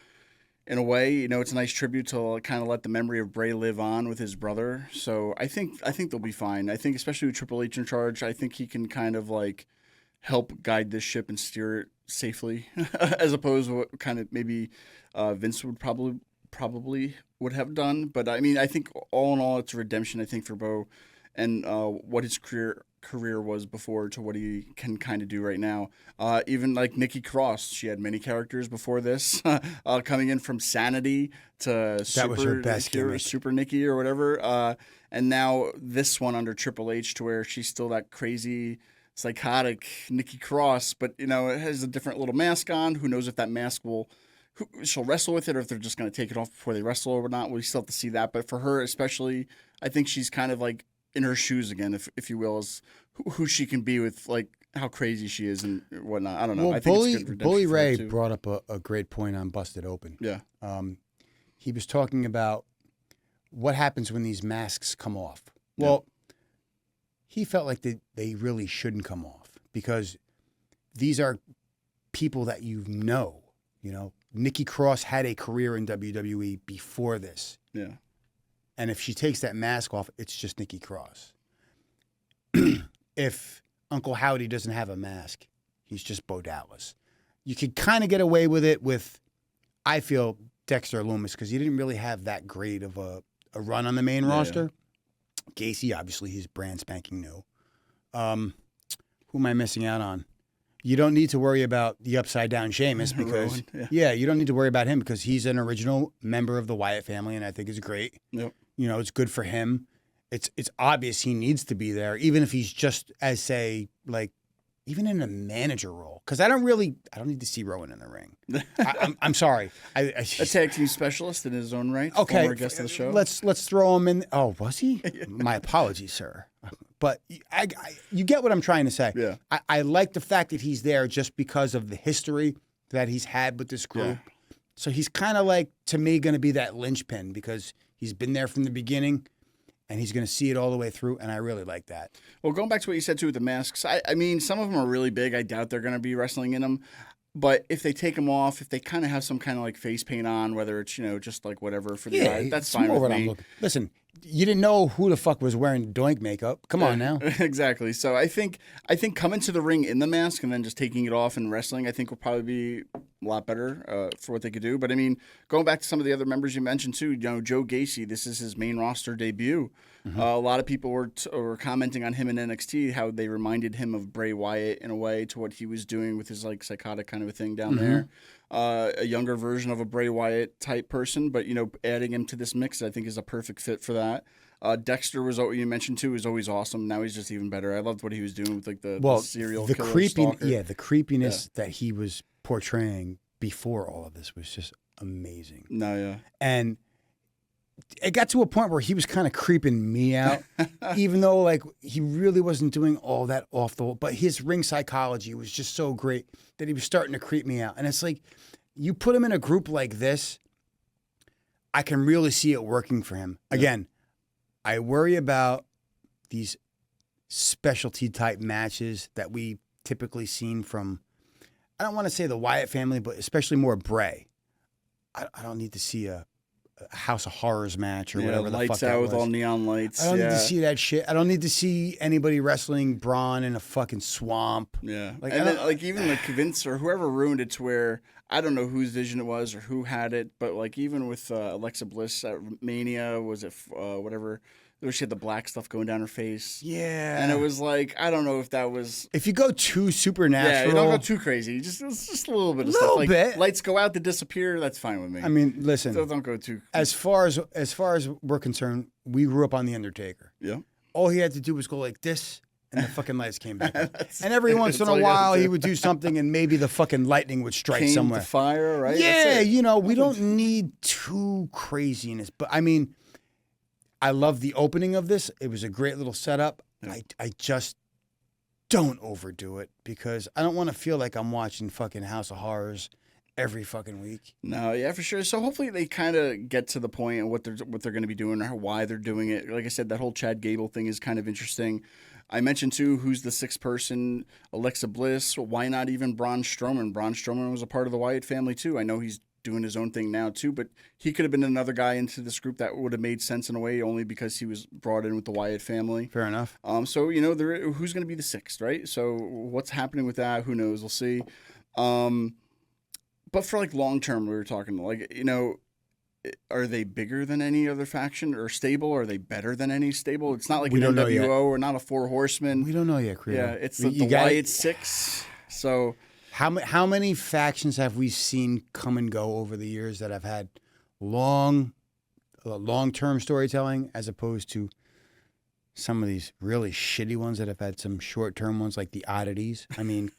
in a way, you know, it's a nice tribute to kind of let the memory of Bray live on with his brother. So I think they'll be fine. I think especially with Triple H in charge, I think he can kind of like help guide this ship and steer it safely, as opposed to what kind of maybe Vince would probably would have done. But I mean, I think all in all, it's a redemption, I think, for Bo, and what his career was before to what he can kind of do right now. Even like Nikki Cross, she had many characters before this, coming in from Sanity to that was her best gimmick. Super Nikki or whatever. And now this one under Triple H, to where she's still that crazy, psychotic Nikki Cross, but you know, it has a different little mask on. Who knows if that mask she'll wrestle with it, or if they're just going to take it off before they wrestle or not. We still have to see that. But for her especially, I think she's kind of like in her shoes again, if you will, as who she can be with like how crazy she is and whatnot. I don't know. Well, I think it's good Bully redemption for her, Ray too. brought up a great point on Busted Open. Yeah. He was talking about what happens when these masks come off. Well, he felt like they really shouldn't come off, because these are people that you know. You know, Nikki Cross had a career in WWE before this. Yeah. And if she takes that mask off, it's just Nikki Cross. If Uncle Howdy doesn't have a mask, he's just Bo Dallas. You could kind of get away with it with, I feel, Dexter Lumis, because he didn't really have that great of a run on the main roster. Yeah. Gacy, obviously, he's brand spanking new. Who am I missing out on? You don't need to worry about the upside down Sheamus, because you don't need to worry about him, because he's an original member of the Wyatt family, and I think it's great. Yep. You know, it's good for him. It's obvious he needs to be there, even if he's just as, say, like, even in a manager role. Because I don't need to see Rowan in the ring. I'm sorry. A tag team specialist in his own right. Okay, Former guest of the show. Let's throw him in. Oh, was he? My apologies, sir. But you get what I'm trying to say. Yeah. I like the fact that he's there just because of the history that he's had with this group. Yeah. So he's kind of like, to me, going to be that linchpin, because he's been there from the beginning, and he's going to see it all the way through, and I really like that. Well, going back to what you said, too, with the masks, I mean, some of them are really big. I doubt they're going to be wrestling in them. But if they take them off, if they kind of have some kind of like face paint on, whether it's, you know, just like whatever for the eye, that's fine with me. Listen, you didn't know who the fuck was wearing doink makeup. Come on now. Exactly. So I think coming to the ring in the mask and then just taking it off and wrestling, I think will probably be a lot better for what they could do. But I mean, going back to some of the other members you mentioned too, you know, Joe Gacy, this is his main roster debut. Mm-hmm. A lot of people were commenting on him in NXT, how they reminded him of Bray Wyatt in a way, to what he was doing with his like psychotic kind of a thing down there. A younger version of a Bray Wyatt type person, but you know, adding him to this mix, I think, is a perfect fit for that. Dexter was what you mentioned too, is always awesome. Now he's just even better. I loved what he was doing with like the serial killer stalker. Yeah, the creepiness that he was portraying before all of this was just amazing. No, yeah, and it got to a point where he was kind of creeping me out, even though like he really wasn't doing all that off the wall. But his ring psychology was just so great that he was starting to creep me out. And it's like, you put him in a group like this, I can really see it working for him. Yeah. Again, I worry about these specialty type matches that we typically seen from, I don't want to say the Wyatt family, but especially more Bray. I don't need to see a House of Horrors match or whatever the fuck lights that out was. with all neon lights. I don't need to see that shit. I don't need to see anybody wrestling Bron in a fucking swamp. Yeah, Like, and I then, like even like Vince or whoever ruined it to where I don't know whose vision it was or who had it, but like even with Alexa Bliss at Mania, was it whatever? She had the black stuff going down her face. Yeah, And it was like, I don't know if that was. If you go too supernatural, Yeah, you don't go too crazy. It's just a little bit of Little stuff. Like bit. lights go out, they disappear. That's fine with me. I mean, listen. So don't go too. As far as we're concerned, we grew up on the Undertaker. Yeah. All he had to do was go like this, and the fucking lights came back. And every once in that's all a you gotta while, do. he would do something, and maybe the fucking lightning would strike Paint somewhere. the fire, right? Yeah, That's it. you know, we don't need too craziness. But I mean, I love the opening of this. It was a great little setup. Yeah. I just don't overdo it because I don't want to feel like I'm watching fucking House of Horrors every fucking week. No, yeah, for sure. So hopefully they kind of get to the point of what they're going to be doing or why they're doing it. Like I said, that whole Chad Gable thing is kind of interesting. I mentioned too, who's the sixth person? Alexa Bliss. Why not even Braun Strowman? Braun Strowman was a part of the Wyatt family too. I know he's doing his own thing now too, but he could have been another guy into this group that would have made sense in a way, only because he was brought in with the Wyatt family. Fair enough. So you know, who's going to be the sixth, right? So what's happening with that? Who knows? We'll see. But for like long term, we were talking like, you know, are they bigger than any other faction or stable? Are they better than any stable? It's not like We an don't know yet. NWO or not a Four Horsemen. We don't know yet, Credo. Yeah, it's You the gotta- Wyatt Sicks. So How many factions have we seen come and go over the years that have had long-term storytelling as opposed to some of these really shitty ones that have had some short-term ones like the oddities? I mean,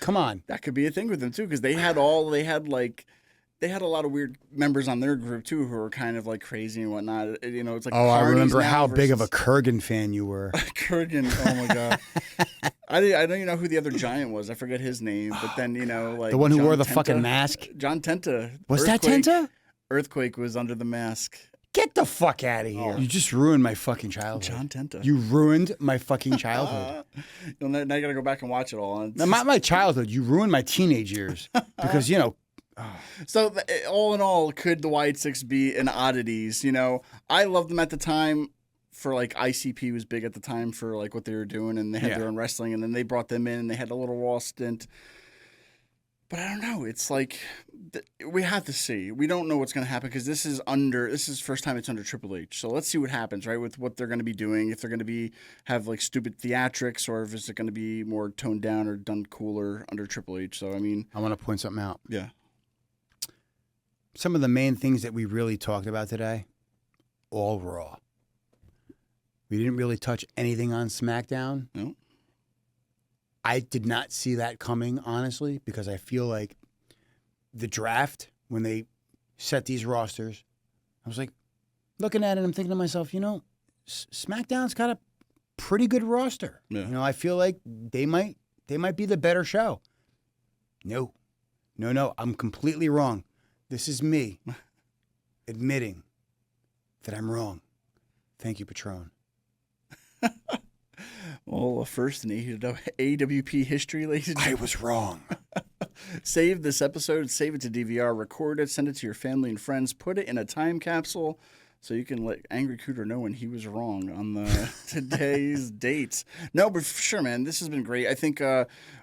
come on. that could be a thing with them too, because they had a lot of weird members on their group too who were kind of like crazy and whatnot. You know, it's like Oh, I Carney's remember now how big of a versus- Kurgan fan you were. Kurgan. Oh my god. I don't even know who the other giant was. I forget his name. But then, you know, like The one who John wore the Tenta- fucking mask? John Tenta. Was that Earthquake- Tenta? Earthquake was under the mask. Get the fuck out of here. You just ruined my fucking childhood. John Tenta. You ruined my fucking childhood. Now you gotta go back and watch it all. And Now, my childhood, you ruined my teenage years. Because, you know, So all in all, could the Wyatt Six be an oddities? You know, I loved them at the time. For like ICP was big at the time for like what they were doing, and they had their own wrestling, and then they brought them in, and they had a little Raw stint. But I don't know. It's like we have to see. We don't know what's going to happen because this is first time it's under Triple H. So let's see what happens, right? With what they're going to be doing, if they're going to have like stupid theatrics, or if it's going to be more toned down or done cooler under Triple H. So I mean, I want to point something out. yeah. Some of the main things that we really talked about today, all Raw. We didn't really touch anything on SmackDown. No. I did not see that coming, honestly, because I feel like the draft, when they set these rosters, I was like, looking at it, I'm thinking to myself, you know, SmackDown's got a pretty good roster. Yeah. You know, I feel like they might be the better show. No, I'm completely wrong. This is me admitting that I'm wrong. Thank you, Patron. Well, a first in AWP history, ladies and I gentlemen. was wrong. Save this episode, save it to DVR, record it, send it to your family and friends, put it in a time capsule so you can let Angry Cooter know when he was wrong on the today's dates. No, but for sure, man, this has been great. I think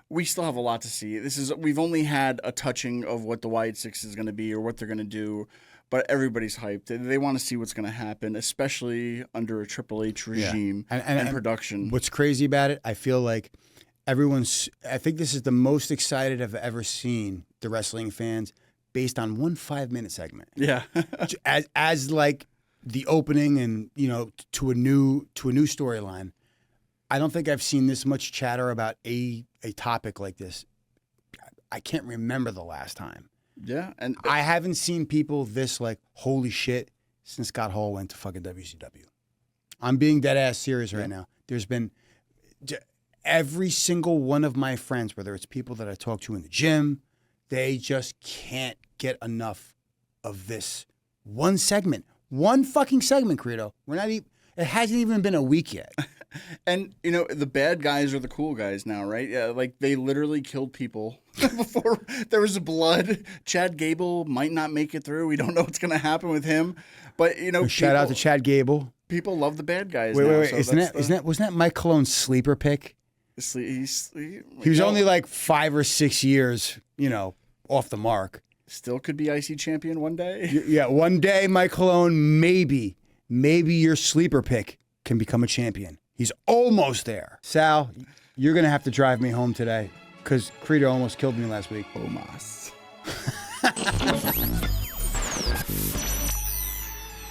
we still have a lot to see. We've only had a touching of what the Wyatt Six is going to be or what they're going to do. But everybody's hyped. They want to see what's going to happen, especially under a Triple H regime and production. What's crazy about it, I feel like I think this is the most excited I've ever seen the wrestling fans based on one 5-minute segment. Yeah. as like the opening and, you know, to a new storyline. I don't think I've seen this much chatter about a topic like this. I can't remember the last time. Yeah, and I haven't seen people this like, holy shit, since Scott Hall went to fucking WCW. I'm being dead ass serious right now. There's been every single one of my friends, whether it's people that I talk to in the gym, they just can't get enough of this one segment. One fucking segment, Credo. It hasn't even been a week yet. And, you know, the bad guys are the cool guys now, right? Yeah, like, they literally killed people before there was blood. Chad Gable might not make it through. We don't know what's going to happen with him. But, you know, Shout out to Chad Gable. People love the bad guys Wait, now. wait. So Wasn't that Mike Cologne's sleeper pick? He was only like 5 or 6 years, you know, off the mark. Still could be IC champion one day. Yeah, one day, Mike Cologne, maybe your sleeper pick can become a champion. He's almost there. Sal, you're going to have to drive me home today because Credo almost killed me last week. Omas.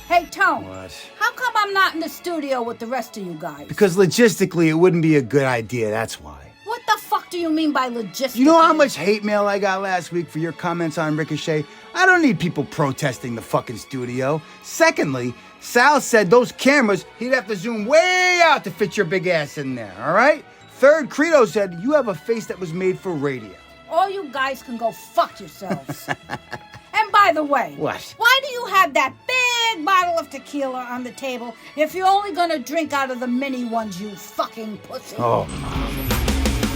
Hey, Tone. What? How come I'm not in the studio with the rest of you guys? Because logistically, it wouldn't be a good idea, that's why. What the fuck do you mean by logistics? You know how much hate mail I got last week for your comments on Ricochet? I don't need people protesting the fucking studio. Secondly, Sal said those cameras, he'd have to zoom way out to fit your big ass in there, all right? Third, Credo said you have a face that was made for radio. All you guys can go fuck yourselves. And by the way, What? why do you have that big bottle of tequila on the table if you're only gonna drink out of the mini ones, you fucking pussy? Oh, Mom.